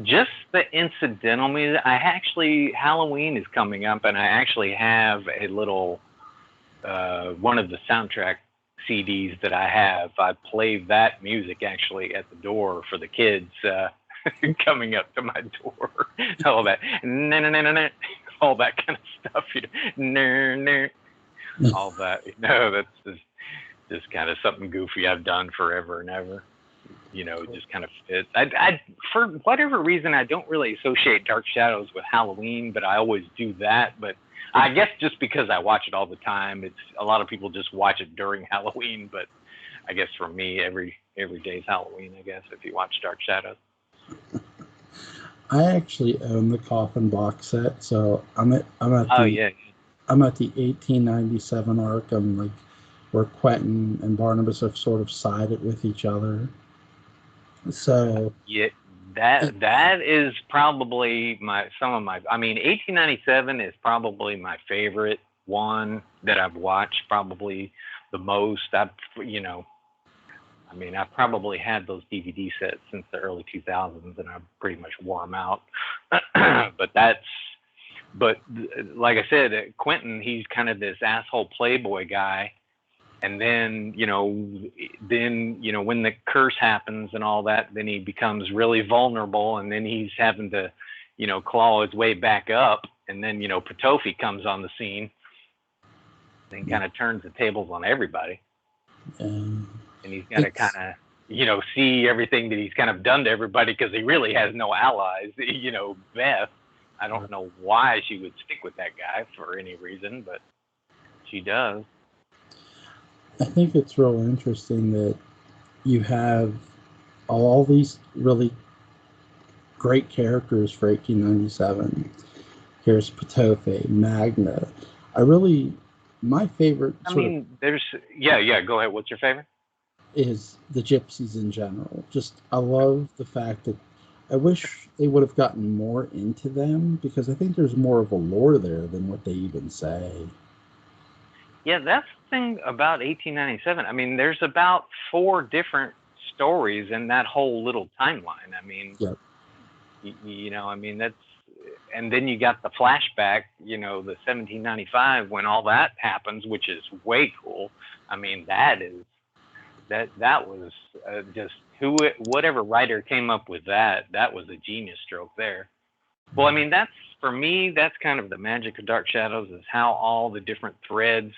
Just the incidental music. Halloween is coming up, and I actually have a little one of the soundtrack CDs that I have. I play that music actually at the door for the kids coming up to my door. All that, all that kind of stuff. All that. That's just kind of something goofy I've done forever and ever. It just kind of fits. I for whatever reason, I don't really associate Dark Shadows with Halloween, but I always do that. But I guess just because I watch it all the time, it's a lot of people just watch it during Halloween. But I guess for me, every day's Halloween. I guess if you watch Dark Shadows. I actually own the Coffin box set, so I'm at the 1897 arc. I'm like where Quentin and Barnabas have sort of sided with each other. So yeah, that is probably 1897 is probably my favorite one that I've watched probably the most. I've probably had those DVD sets since the early 2000s, and I've pretty much wore them out. But like I said, Quentin, he's kind of this asshole playboy guy. And then, when the curse happens and all that, then he becomes really vulnerable, and then he's having to, claw his way back up. And then, Patofi comes on the scene and kind of turns the tables on everybody. And he's going to kind of, see everything that he's kind of done to everybody because he really has no allies. Beth, I don't know why she would stick with that guy for any reason, but she does. I think it's real interesting that you have all these really great characters for 1897. Here's Patofe, Magna. My favorite. There's go ahead. What's your favorite? Is the gypsies in general. Just I love the fact that I wish they would have gotten more into them because I think there's more of a lore there than what they even say. Yeah, that's the thing about 1897. There's about 4 different stories in that whole little timeline. Yep. That's, and then you got the flashback, the 1795 when all that happens, which is way cool. That was just whatever writer came up with that was a genius stroke there. Well, that's, for me, that's kind of the magic of Dark Shadows, is how all the different threads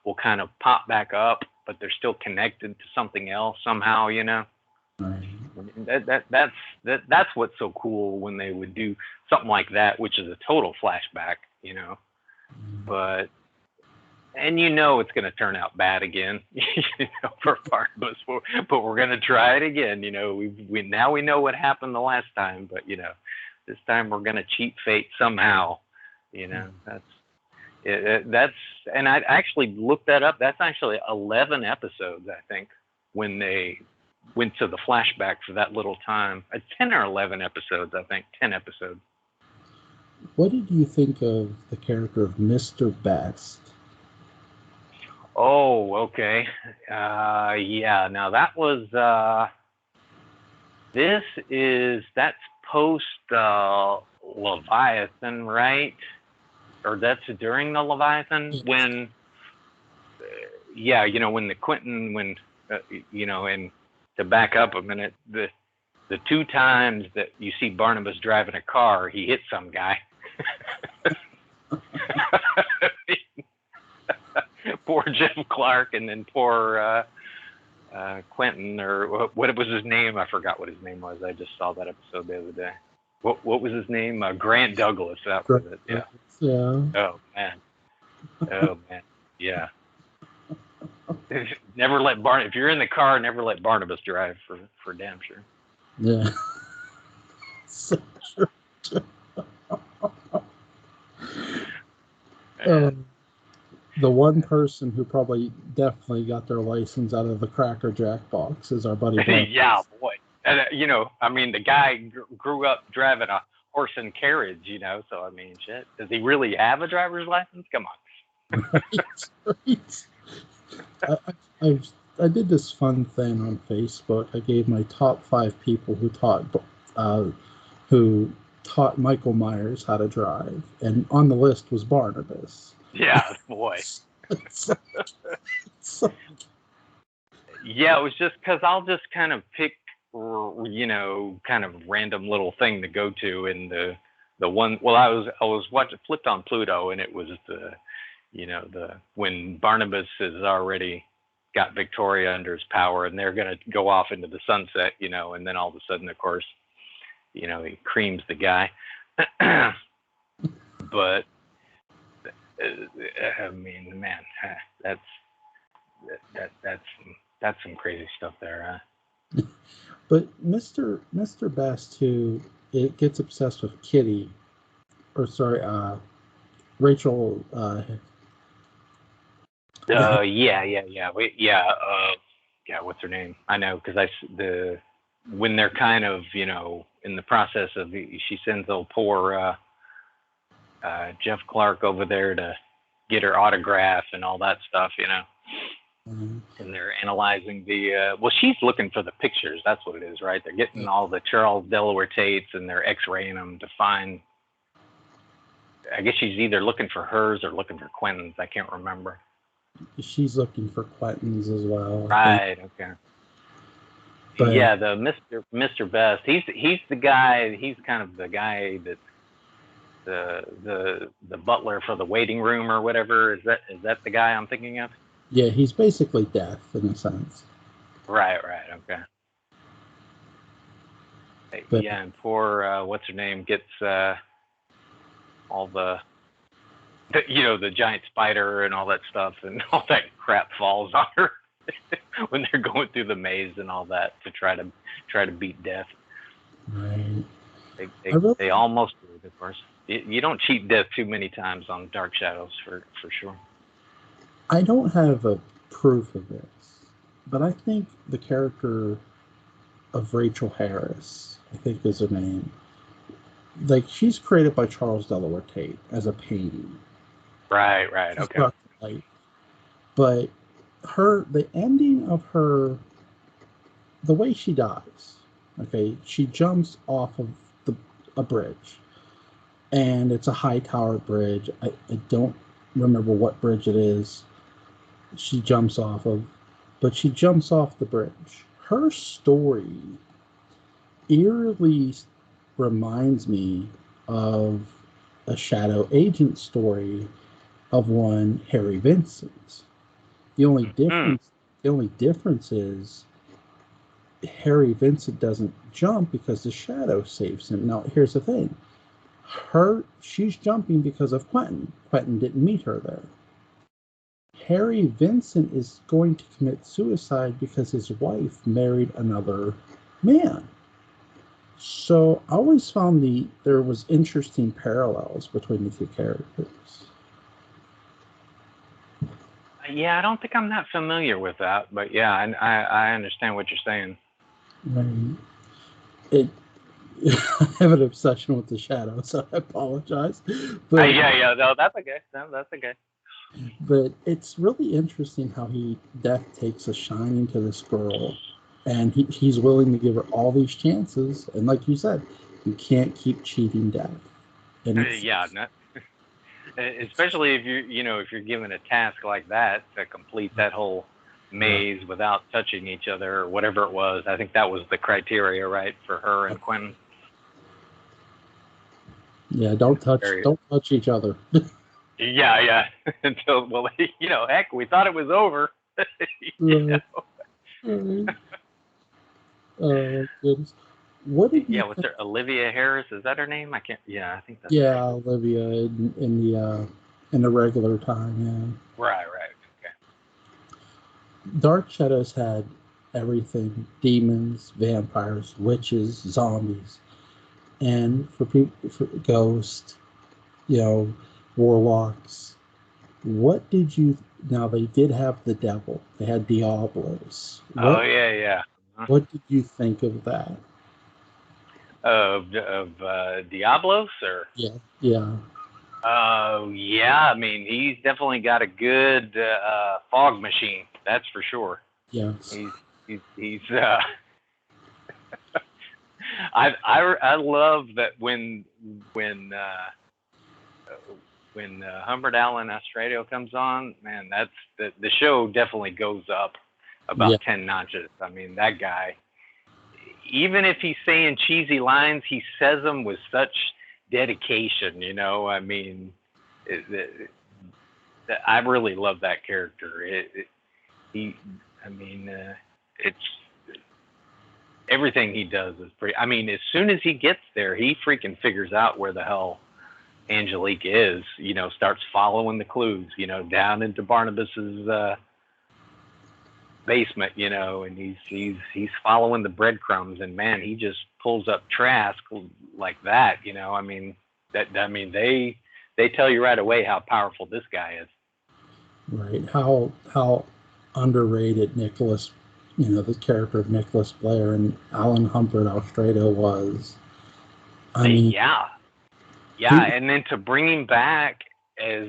will kind of pop back up, but they're still connected to something else somehow, Right. That's what's so cool when they would do something like that, which is a total flashback, but it's going to turn out bad again, for Barnabas, but we're going to try it again. We know what happened the last time, but this time we're going to cheat fate somehow. That's and I actually looked that up. That's actually 11 episodes, I think, when they went to the flashback for that little time. 10 or 11 episodes, I think. 10 episodes. What did you think of the character of Mr. Best? Oh, okay. Now that was that's post Leviathan, right? Or that's during the Leviathan, when when the Quentin, and to back up a minute, the 2 times that you see Barnabas driving a car, he hits some guy. Poor Jim Clark, and then poor Quentin, or what was his name? I forgot what his name was. I just saw that episode the other day. What was his name? Grant Douglas. That was it. Yeah. Yeah. Oh man. Yeah. Never let if you're in the car, never let Barnabas drive for damn sure. Yeah. So true. The one person who probably definitely got their license out of the Cracker Jack box is our buddy Barnabas. Yeah, boy. And the guy grew up driving a horse and carriage, you know. So I mean, shit. Does he really have a driver's license? Come on. Right. I did this fun thing on Facebook. I gave my top 5 people who taught Michael Myers how to drive, and on the list was Barnabas. Yeah, boy. So, Yeah, it was just because I'll just kind of pick, you know, kind of random little thing to go to, and the one. Well, I was flipped on Pluto, and it was when Barnabas has already got Victoria under his power, and they're gonna go off into the sunset, you know, and then all of a sudden, of course, you know, he creams the guy. But I mean, man, that's some crazy stuff there. but Mr. Best, who it gets obsessed with Kitty, or sorry, Rachel. What's her name? I know, because when they're kind of, you know, in the process of, she sends old poor Jeff Clark over there to get her autograph and all that stuff, you know. And they're analyzing well, she's looking for the pictures. That's what it is, right? They're getting all the Charles Delaware tapes, and they're x-raying them to find. I guess she's either looking for hers or looking for Quentin's. I can't remember. She's looking for Quentin's as well. Right. Okay. But, yeah, the Mr. Best. He's the guy. He's kind of the guy that's the butler for the waiting room or whatever. Is that the guy I'm thinking of? Yeah, he's basically death in a sense. Right. Okay. But, yeah, and poor what's her name gets all the giant spider and all that stuff, and all that crap falls on her when they're going through the maze and all that to try to beat death. Right. They almost do it, of course. You don't cheat death too many times on Dark Shadows for sure. I don't have a proof of this, but I think the character of Rachel Harris, I think is her name, like, she's created by Charles Delaware Tate as a painting. Right. Okay. But the ending of her, the way she dies, okay, she jumps off of a bridge, and it's a high tower bridge. I don't remember what bridge it is she jumps off of, but she jumps off the bridge. Her story eerily reminds me of a shadow agent story of one Harry Vincent. The only difference is Harry Vincent doesn't jump because the shadow saves him. Now, here's the thing. She's jumping because of Quentin. Quentin didn't meet her there. Harry Vincent is going to commit suicide because his wife married another man. So I always found there was interesting parallels between the two characters. Yeah, I don't think I'm that familiar with that, but yeah, I understand what you're saying. Right. I have an obsession with the shadow, so I apologize. But no, that's okay. No, that's okay. But it's really interesting how Death takes a shining to this girl, and he's willing to give her all these chances. And like you said, you can't keep cheating Death. And especially if you're given a task like that to complete that whole maze without touching each other or whatever it was. I think that was the criteria, right, for her and Quentin. Yeah, don't touch each other. Yeah. Until, heck, we thought it was over. Right. Oh, goodness. What did you what's her, Olivia Harris? Is that her name? I can't. Yeah, I think that's. Yeah, Olivia in the regular time. Yeah. Right. Okay. Dark Shadows had everything: demons, vampires, witches, zombies, and for ghosts, warlocks. What did you? Now they did have the devil. They had Diablos. Yeah. What did you think of that? of Diablos, or? Yeah, yeah, Oh yeah, I mean he's definitely got a good fog machine. That's for sure. yes. He's I love that when Humbert Allen Australia comes on, man, that's the show definitely goes up Yeah, about 10 notches. I mean, that guy, even if he's saying cheesy lines, he says them with such dedication, you know. I mean, I really love that character. He, I mean, it's everything he does is pretty. I mean, as soon as he gets there, he freaking figures out where the hell Angelique is. You know, starts following the clues. You know, down into Barnabas's basement. You know, and he's following the breadcrumbs. And man, he just pulls up Trask like that. You know, I mean they tell you right away how powerful this guy is. right. How underrated Nicholas, the character of Nicholas Blair and Alan Humphrey Australia was. I mean, Yeah, he, and then to bring him back as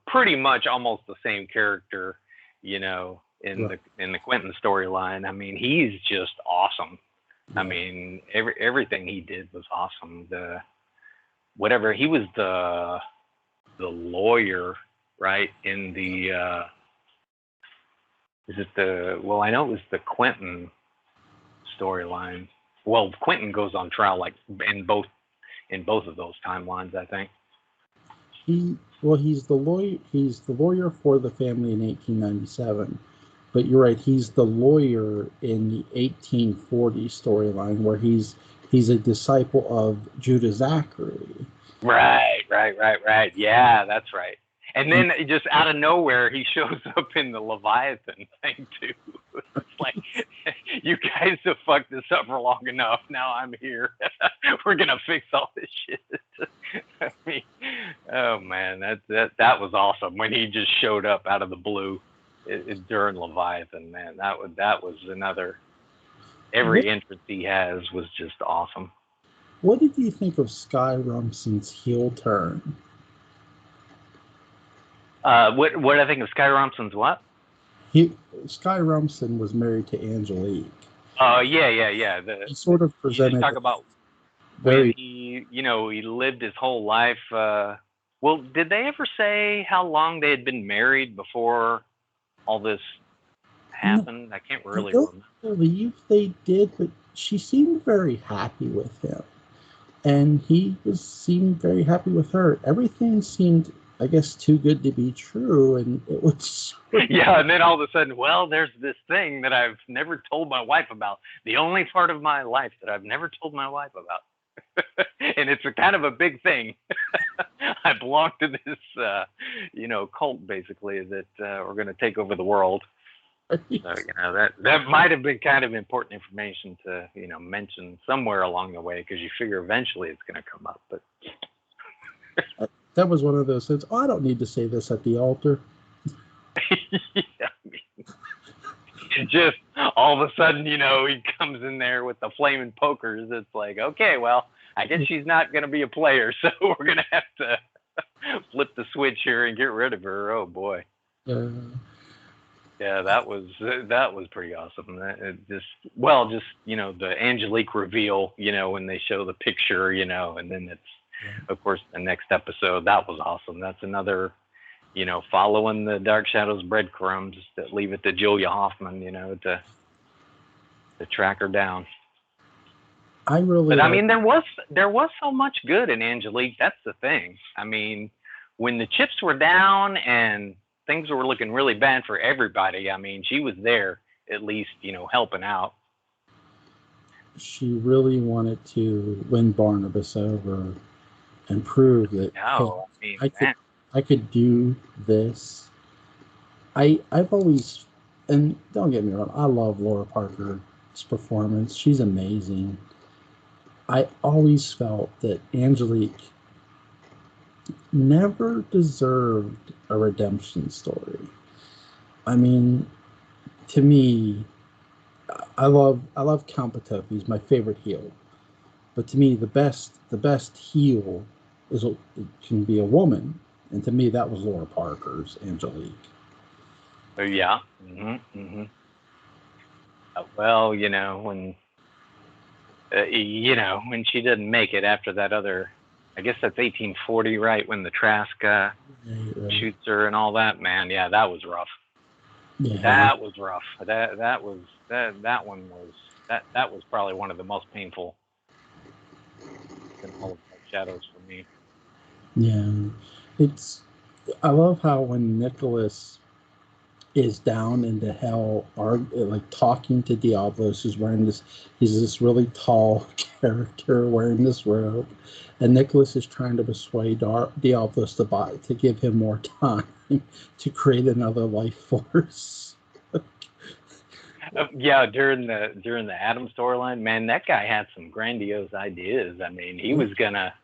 pretty much almost the same character, in right, the Quentin storyline. I mean, he's just awesome. I yeah, mean, everything he did was awesome. Whatever he was the lawyer, right? In the is it the well? I know it was the Quentin storyline. Well, Quentin goes on trial like in both of those timelines, I think. he's the lawyer. He's the lawyer for the family in 1897. But you're right. He's the lawyer in the 1840 storyline where he's a disciple of Judah Zachary. Right. Yeah, that's right. And And then just out of nowhere, he shows up in the Leviathan thing too. It's like, you guys have fucked this up for long enough. Now I'm here. We're gonna fix all this shit. I mean, oh man, that was awesome when he just showed up out of the blue during Leviathan. Man, that was another. what Every entrance he has was just awesome. what did you think of Sky Rumson's heel turn? What I think of Sky Robson's what? Sky Rumson was married to Angelique. Oh yeah. He sort of You just presented talk about when very he lived his whole life. Well, did they ever say how long they had been married before all this no, happened? I can't I really don't remember. believe they did, but she seemed very happy with him. And seemed very happy with her. Everything seemed, I guess, too good to be true, and it was sort of, Yeah, and then all of a sudden, well, there's this thing that I've never told my wife about. The only part of my life that I've never told my wife about. And it's a kind of a big thing. I belong to this, cult basically that we're going to take over the world. So that might have been kind of important information to mention somewhere along the way because you figure eventually it's going to come up. But that was one of those things. Oh, I don't need to say this at the altar. yeah, it just all of a sudden, he comes in there with the flaming pokers. It's like, okay, well, I guess she's not going to be a player, so we're going to have to flip the switch here and get rid of her. Oh boy. Yeah, that was pretty awesome. The Angelique reveal, when they show the picture, and then it's, of course, the next episode. That was awesome. That's another, following the Dark Shadows breadcrumbs that leave it to Julia Hoffman, to track her down. But I mean, there was so much good in Angelique. That's the thing. I mean, when the chips were down and things were looking really bad for everybody, I mean, she was there at least, helping out. She really wanted to win Barnabas over and prove that I could do this. I've always, and don't get me wrong, I love Laura Parker's performance. She's amazing. I always felt that Angelique never deserved a redemption story. I mean, to me, I love Count Patofi. He's my favorite heel. But to me, the best heel it can be a woman, and to me, that was Laura Parker's Angelique. Oh yeah. Well, you know, when she didn't make it after that other, I guess that's 1840, right? When the Trask shoots her and all that. Man, yeah, that was rough. Yeah. That was rough. That one was that was probably one of the most painful in all of Dark Shadows for me. Yeah, I love how when Nicholas is down into hell, like talking to Diablos, he's this really tall character wearing this robe, and Nicholas is trying to persuade Diablos to give him more time to create another life force. Yeah, during the Adam storyline, man, that guy had some grandiose ideas. I mean, he was gonna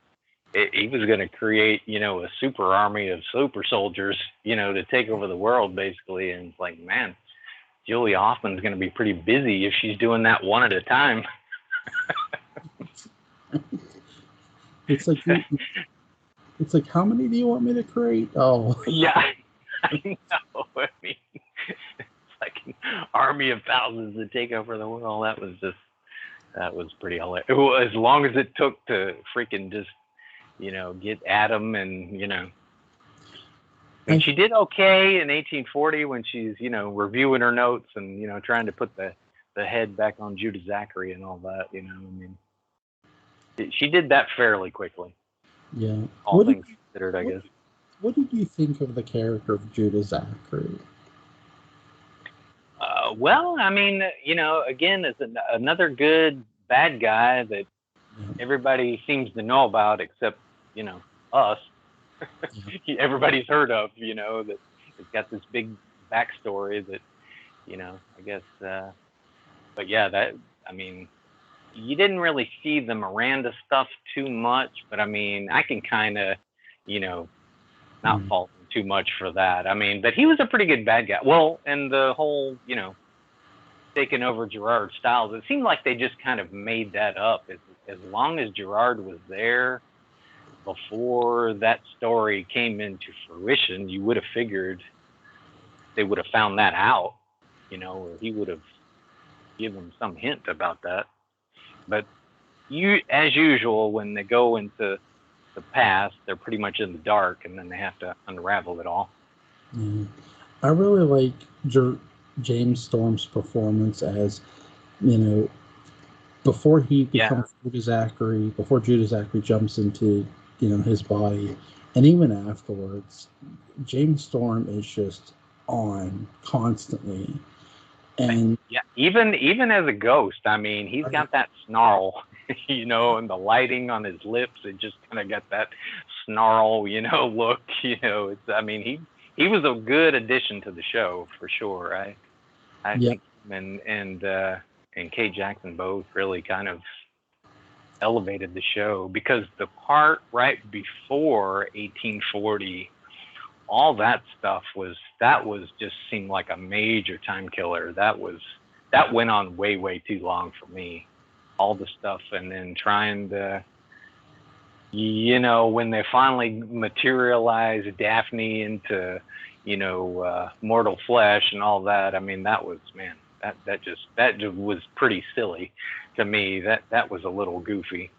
create, you know, a super army of super soldiers, you know, to take over the world basically. And it's like, man, Julia Hoffman's gonna be pretty busy if she's doing that one at a time. It's like how many do you want me to create? Oh, yeah, I know. I mean, like an army of thousands to take over the world. That was pretty hilarious. As long as it took to freaking just, you know, get Adam and, you know. I mean, she did okay in 1840 when she's, you know, reviewing her notes and, you know, trying to put the head back on Judah Zachary and all that, you know. I mean, she did that fairly quickly. Yeah. All things considered, I guess. What did you think of the character of Judah Zachary? Well, I mean, you know, again, it's another good bad guy that everybody seems to know about, except, you know, us. Everybody's heard of, you know, that it's got this big backstory that, you know, I guess. But yeah, I mean, you didn't really see the Miranda stuff too much, but I mean, I can kind of, you know, not fault him too much for that. I mean, but he was a pretty good bad guy. Well, and the whole, you know, taking over Gerard Stiles, it seemed like they just kind of made that up. As long as Gerard was there before that story came into fruition, you would have figured they would have found that out, you know, or he would have given some hint about that. But as usual, when they go into the past, they're pretty much in the dark, and then they have to unravel it all. Yeah. I really like James Storm's performance as, you know, before he becomes Judah Zachary, before Judah Zachary jumps into, you know, his body, and even afterwards, James Storm is just on constantly. And yeah, even as a ghost, I mean, he's got that snarl, you know, and the lighting on his lips, it just kind of got that snarl, you know, look, you know. It's, I mean, he was a good addition to the show for sure. I think him and Kate Jackson both really kind of elevated the show, because the part right before 1840, all that stuff was just seemed like a major time killer. That went on way too long for me. All the stuff, and then trying to, you know, when they finally materialize Daphne into, you know, mortal flesh and all that. I mean, that was, man, that just was pretty silly to me. That was a little goofy.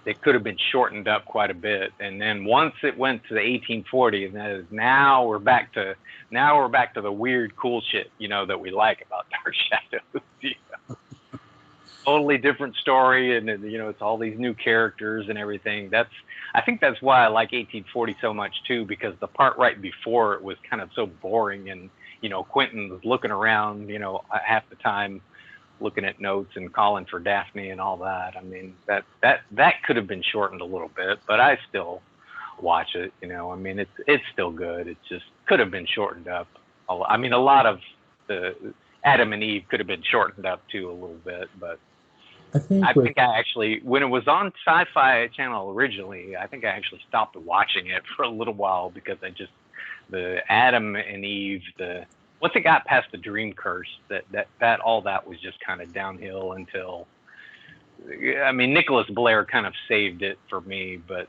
It could have been shortened up quite a bit, and then once it went to the 1840, and now we're back to the weird, cool shit, you know, that we like about Dark Shadows. You know? Totally different story, and you know, it's all these new characters and everything. I think that's why I like 1840 so much too, because the part right before it was kind of so boring, and you know, Quentin was looking around, you know, half the time, looking at notes and calling for Daphne and all that. I mean, that could have been shortened a little bit, but I still watch it. You know, I mean, it's still good. It just could have been shortened up. I mean, a lot of the Adam and Eve could have been shortened up too a little bit, but I think I actually, when it was on Sci-Fi Channel originally, I think I actually stopped watching it for a little while, because the Adam and Eve, once it got past the dream curse, that all that was just kind of downhill until I mean, Nicholas Blair kind of saved it for me, but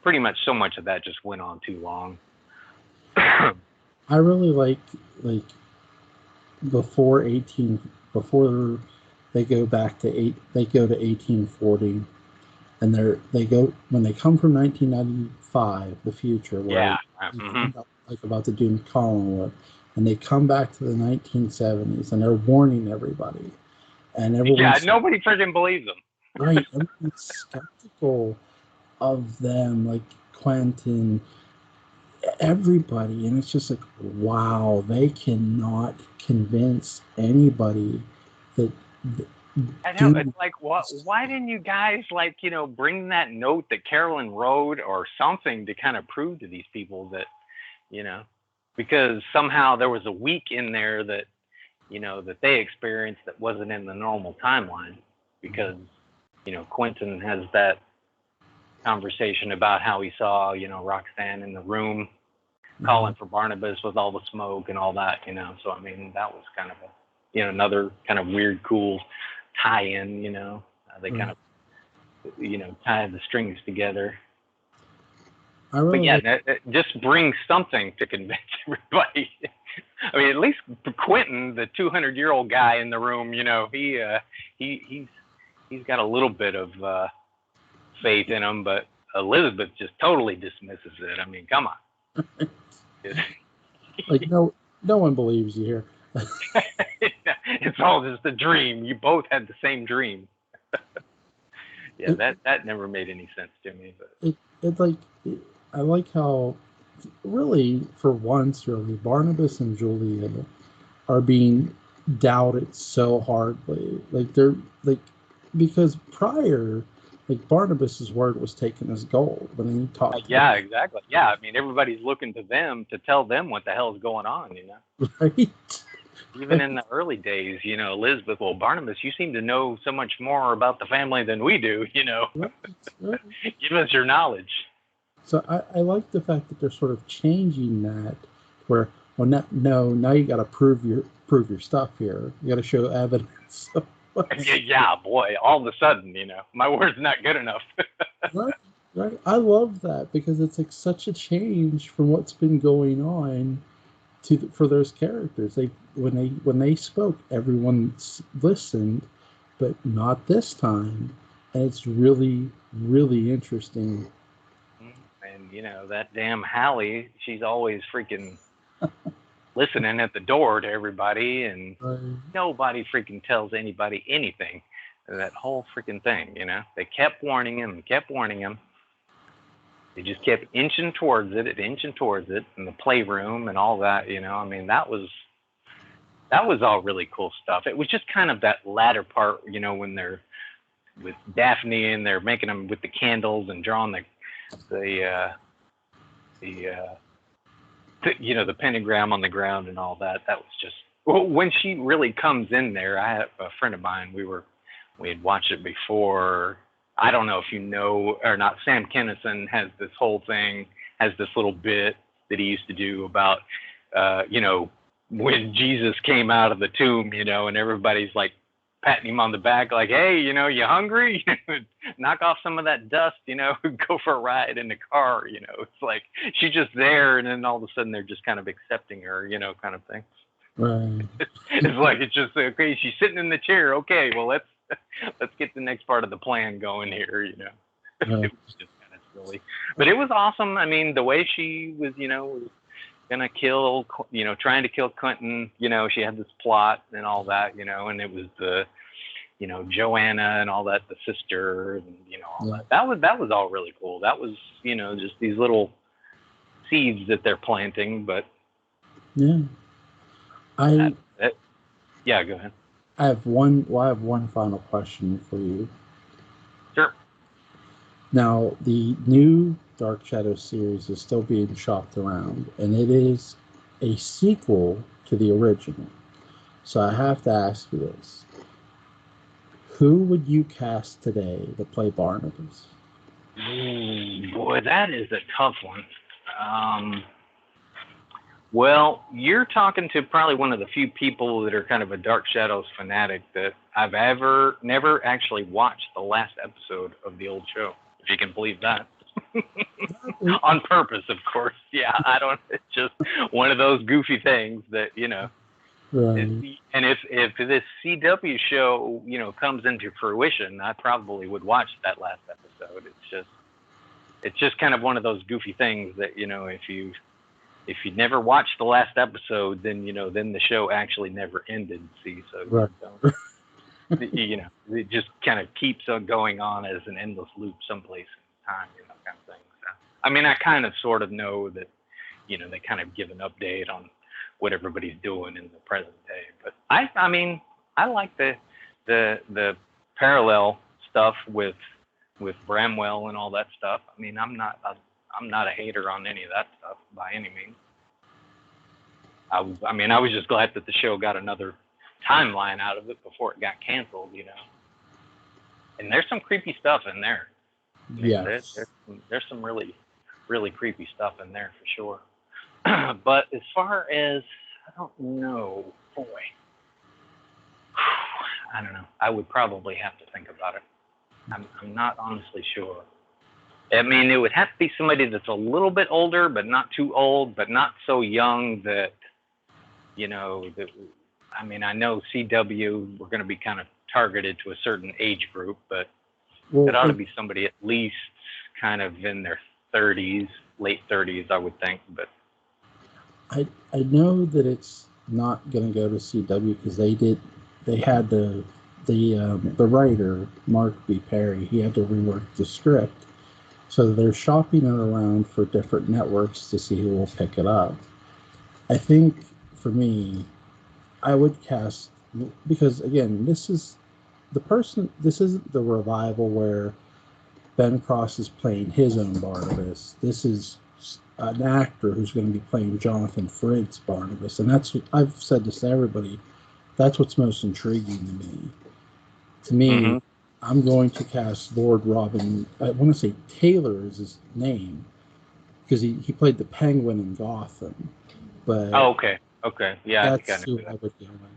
pretty much so much of that just went on too long. I really like before they go to 1840, and when they come from 1995, the future, where like about the doom Collinwood, and they come back to the 1970s, and they're warning everybody, and everyone's nobody freaking believes them. Right, everyone's skeptical of them, like Quentin, everybody, and it's just like, wow, they cannot convince anybody that. I know, it's like, why didn't you guys, like, bring that note that Carolyn wrote or something to kind of prove to these people that, because somehow there was a week in there that, that they experienced that wasn't in the normal timeline, because, Quentin has that conversation about how he saw, Roxanne in the room calling for Barnabas with all the smoke and all that, so I mean, that was kind of another kind of weird, cool tie-in, they kind of, tie the strings together. But yeah, just bring something to convince everybody. I mean, at least Quentin, the 200-year-old guy in the room, he's got a little bit of faith in him, but Elizabeth just totally dismisses it. I mean, come on. Like, no one believes you here. It's all just a dream. You both had the same dream. That never made any sense to me. But I like how, really, for once, really, Barnabas and Julia are being doubted so hardly. Because prior, Barnabas's word was taken as gold when he talked. Yeah, exactly. Yeah, I mean, everybody's looking to them to tell them what the hell's going on, Right. Even in the early days, Elizabeth, well, Barnabas, you seem to know so much more about the family than we do, Right. Give us your knowledge. So I like the fact that they're sort of changing that, where, well, now you got to prove your stuff here. You got to show evidence. Yeah, boy, all of a sudden, my word's not good enough. Right. I love that, because it's like such a change from what's been going on for those characters. When they spoke, everyone listened, but not this time, and it's really, really interesting. And that damn Hallie, she's always freaking listening at the door to everybody, and nobody freaking tells anybody anything. That whole freaking thing, they kept warning him. They just kept inching towards it in the playroom and all that, I mean, that was all really cool stuff. It was just kind of that latter part, when they're with Daphne and they're making them with the candles and drawing the pentagram on the ground and all that. That was just, when she really comes in there. I have a friend of mine, we had watched it before. I don't know if you know or not, Sam Kinison has this little bit that he used to do about, when Jesus came out of the tomb, and everybody's like patting him on the back, like, hey, you hungry? Knock off some of that dust, go for a ride in the car, It's like she's just there, and then all of a sudden they're just kind of accepting her, kind of thing. Right. It's like, it's just, okay, she's sitting in the chair. Okay, well, let's get the next part of the plan going here, It was just kind of silly. But it was awesome. I mean, the way she was, was gonna kill, trying to kill Quentin, she had this plot and all that, and it was the, Joanna and all that, the sister, and, all that. That was all really cool. That was, just these little seeds that they're planting, but. Yeah. Yeah, go ahead. I have one final question for you. Sure. Now, the new Dark Shadow series is still being shopped around, and it is a sequel to the original. So I have to ask you this. Who would you cast today to play Barnabas? Boy, that is a tough one. Well, you're talking to probably one of the few people that are kind of a Dark Shadows fanatic that I've never actually watched the last episode of the old show, if you can believe that. On purpose, of course. Yeah, I don't. It's just one of those goofy things that, you know. Right. And if this CW show, you know, comes into fruition, I probably would watch that last episode. It's just kind of one of those goofy things that, you know, if you never watched the last episode, then, you know, then the show actually never ended. See, so Right. you know, it just kind of keeps on going on as an endless loop someplace in time, you know, kind of thing. So, I mean, I kind of sort of know that, you know, they kind of give an update on what everybody's doing in the present day. But I mean, I like the parallel stuff with Bramwell and all that stuff. I mean, I'm not a hater on any of that stuff by any means. I was just glad that the show got another timeline out of it before it got canceled, you know. And there's some creepy stuff in there. Yeah. There's some really, really creepy stuff in there for sure. But as far as, I don't know, boy, I don't know. I would probably have to think about it. I'm not honestly sure. I mean, it would have to be somebody that's a little bit older, but not too old, but not so young that, you know, I mean, I know CW, we're going to be kind of targeted to a certain age group, but it ought to be somebody at least kind of in their 30s, late 30s, I would think. But I know that it's not going to go to CW because they had the writer Mark B. Perry. He had to rework the script, so they're shopping it around for different networks to see who will pick it up. I think for me, I would cast, because again, this isn't the revival where Ben Cross is playing his own Barnabas. This is an actor who's going to be playing Jonathan Frid's Barnabas, and that's what I've said this to everybody. That's what's most intriguing to me. To me, I'm going to cast Lord Robin. I want to say Taylor is his name because he played the Penguin in Gotham. But okay, yeah, that's who I would go with.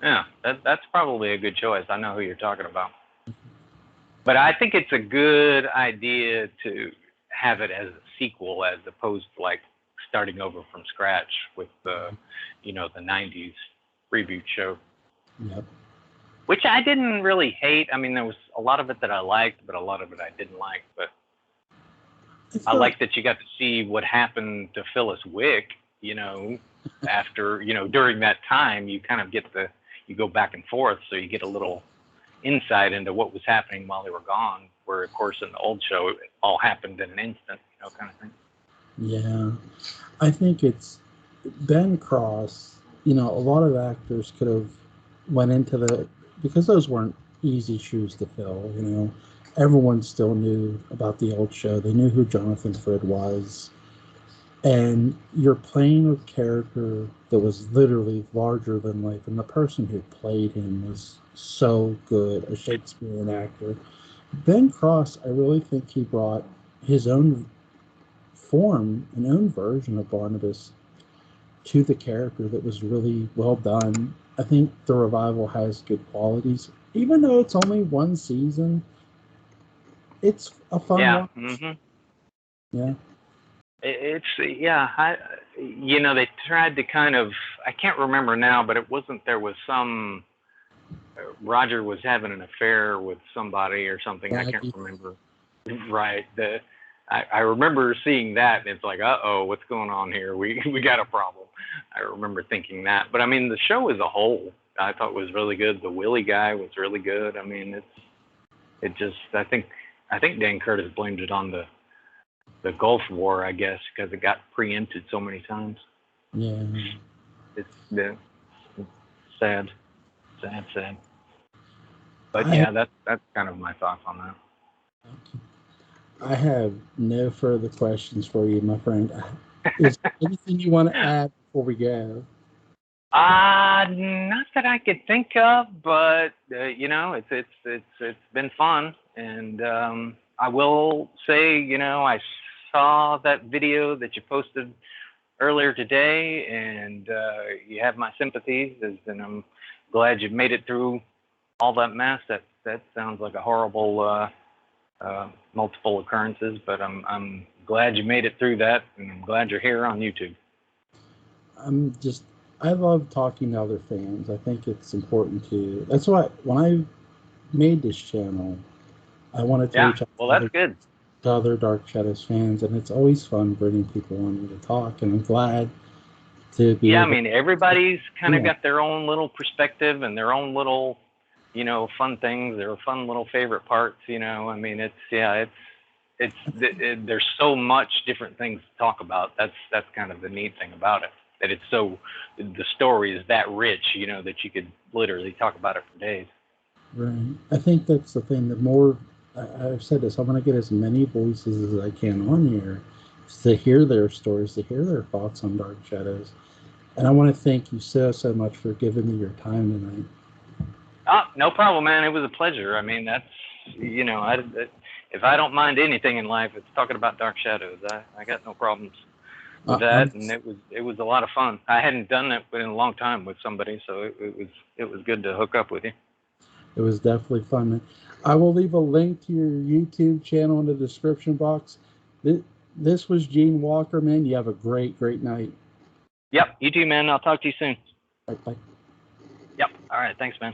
Yeah, that's probably a good choice. I know who you're talking about. But I think it's a good idea to have it as a sequel as opposed to like starting over from scratch with the, you know, the 90s reboot show. Yep. Which I didn't really hate. I mean, there was a lot of it that I liked, but a lot of it I didn't like. But I like that you got to see what happened to Phyllis Wick, you know, after, you know, during that time, you kind of get you go back and forth, so you get a little insight into what was happening while they were gone, where, of course, in the old show, it all happened in an instant, you know, kind of thing. Yeah. I think it's Ben Cross, you know, a lot of actors could have went into because those weren't easy shoes to fill, you know. Everyone still knew about the old show. They knew who Jonathan Frid was. And you're playing a character that was literally larger than life, and the person who played him was so good, a Shakespearean actor. Ben Cross, I really think he brought his own form, an own version of Barnabas to the character that was really well done. I think the revival has good qualities. Even though it's only one season, it's a fun watch. Yeah. You know, they tried to kind of, I can't remember now, but there was some, Roger was having an affair with somebody or something. Maggie. I can't remember. Right. I remember seeing that, and it's like, what's going on here? We got a problem. I remember thinking that. But I mean, the show as a whole, I thought was really good. The Willie guy was really good. I mean, I think Dan Curtis blamed it on the Gulf War, I guess, because it got preempted so many times. Yeah. It's sad. But yeah, that's kind of my thoughts on that. I have no further questions for you, my friend. Is there anything you want to add before we go? Not that I could think of, but you know, it's been fun, and I will say, you know, I saw that video that you posted earlier today, and you have my sympathies, and I'm glad you've made it through all that mess. That sounds like a horrible multiple occurrences, but I'm glad you made it through that, and I'm glad you're here on YouTube. I love talking to other fans. I think it's important to. That's why when I made this channel, I wanted to reach out to other Dark Shadows fans, and it's always fun bringing people on to talk, and I'm glad to be. Yeah, I mean, everybody's kind of got their own little perspective and their own little, fun things, their fun little favorite parts. I mean, there's so much different things to talk about. That's kind of the neat thing about it. That the story is that rich, that you could literally talk about it for days. Right. I think that's the thing. The more I've said this, I want to get as many voices as I can on here to hear their stories, to hear their thoughts on Dark Shadows. And I want to thank you so much for giving me your time tonight. No problem, man. It was a pleasure. I mean, that's, if I don't mind anything in life, it's talking about Dark Shadows. I got no problems with that, and it was a lot of fun. I hadn't done it in a long time with somebody, so it was good to hook up with you. It was definitely fun, man. I will leave a link to your YouTube channel in the description box. This was Gene Walker, man. You have a great night. Yep, you too, man. I'll talk to you soon. Bye. Yep. All right. Thanks, man.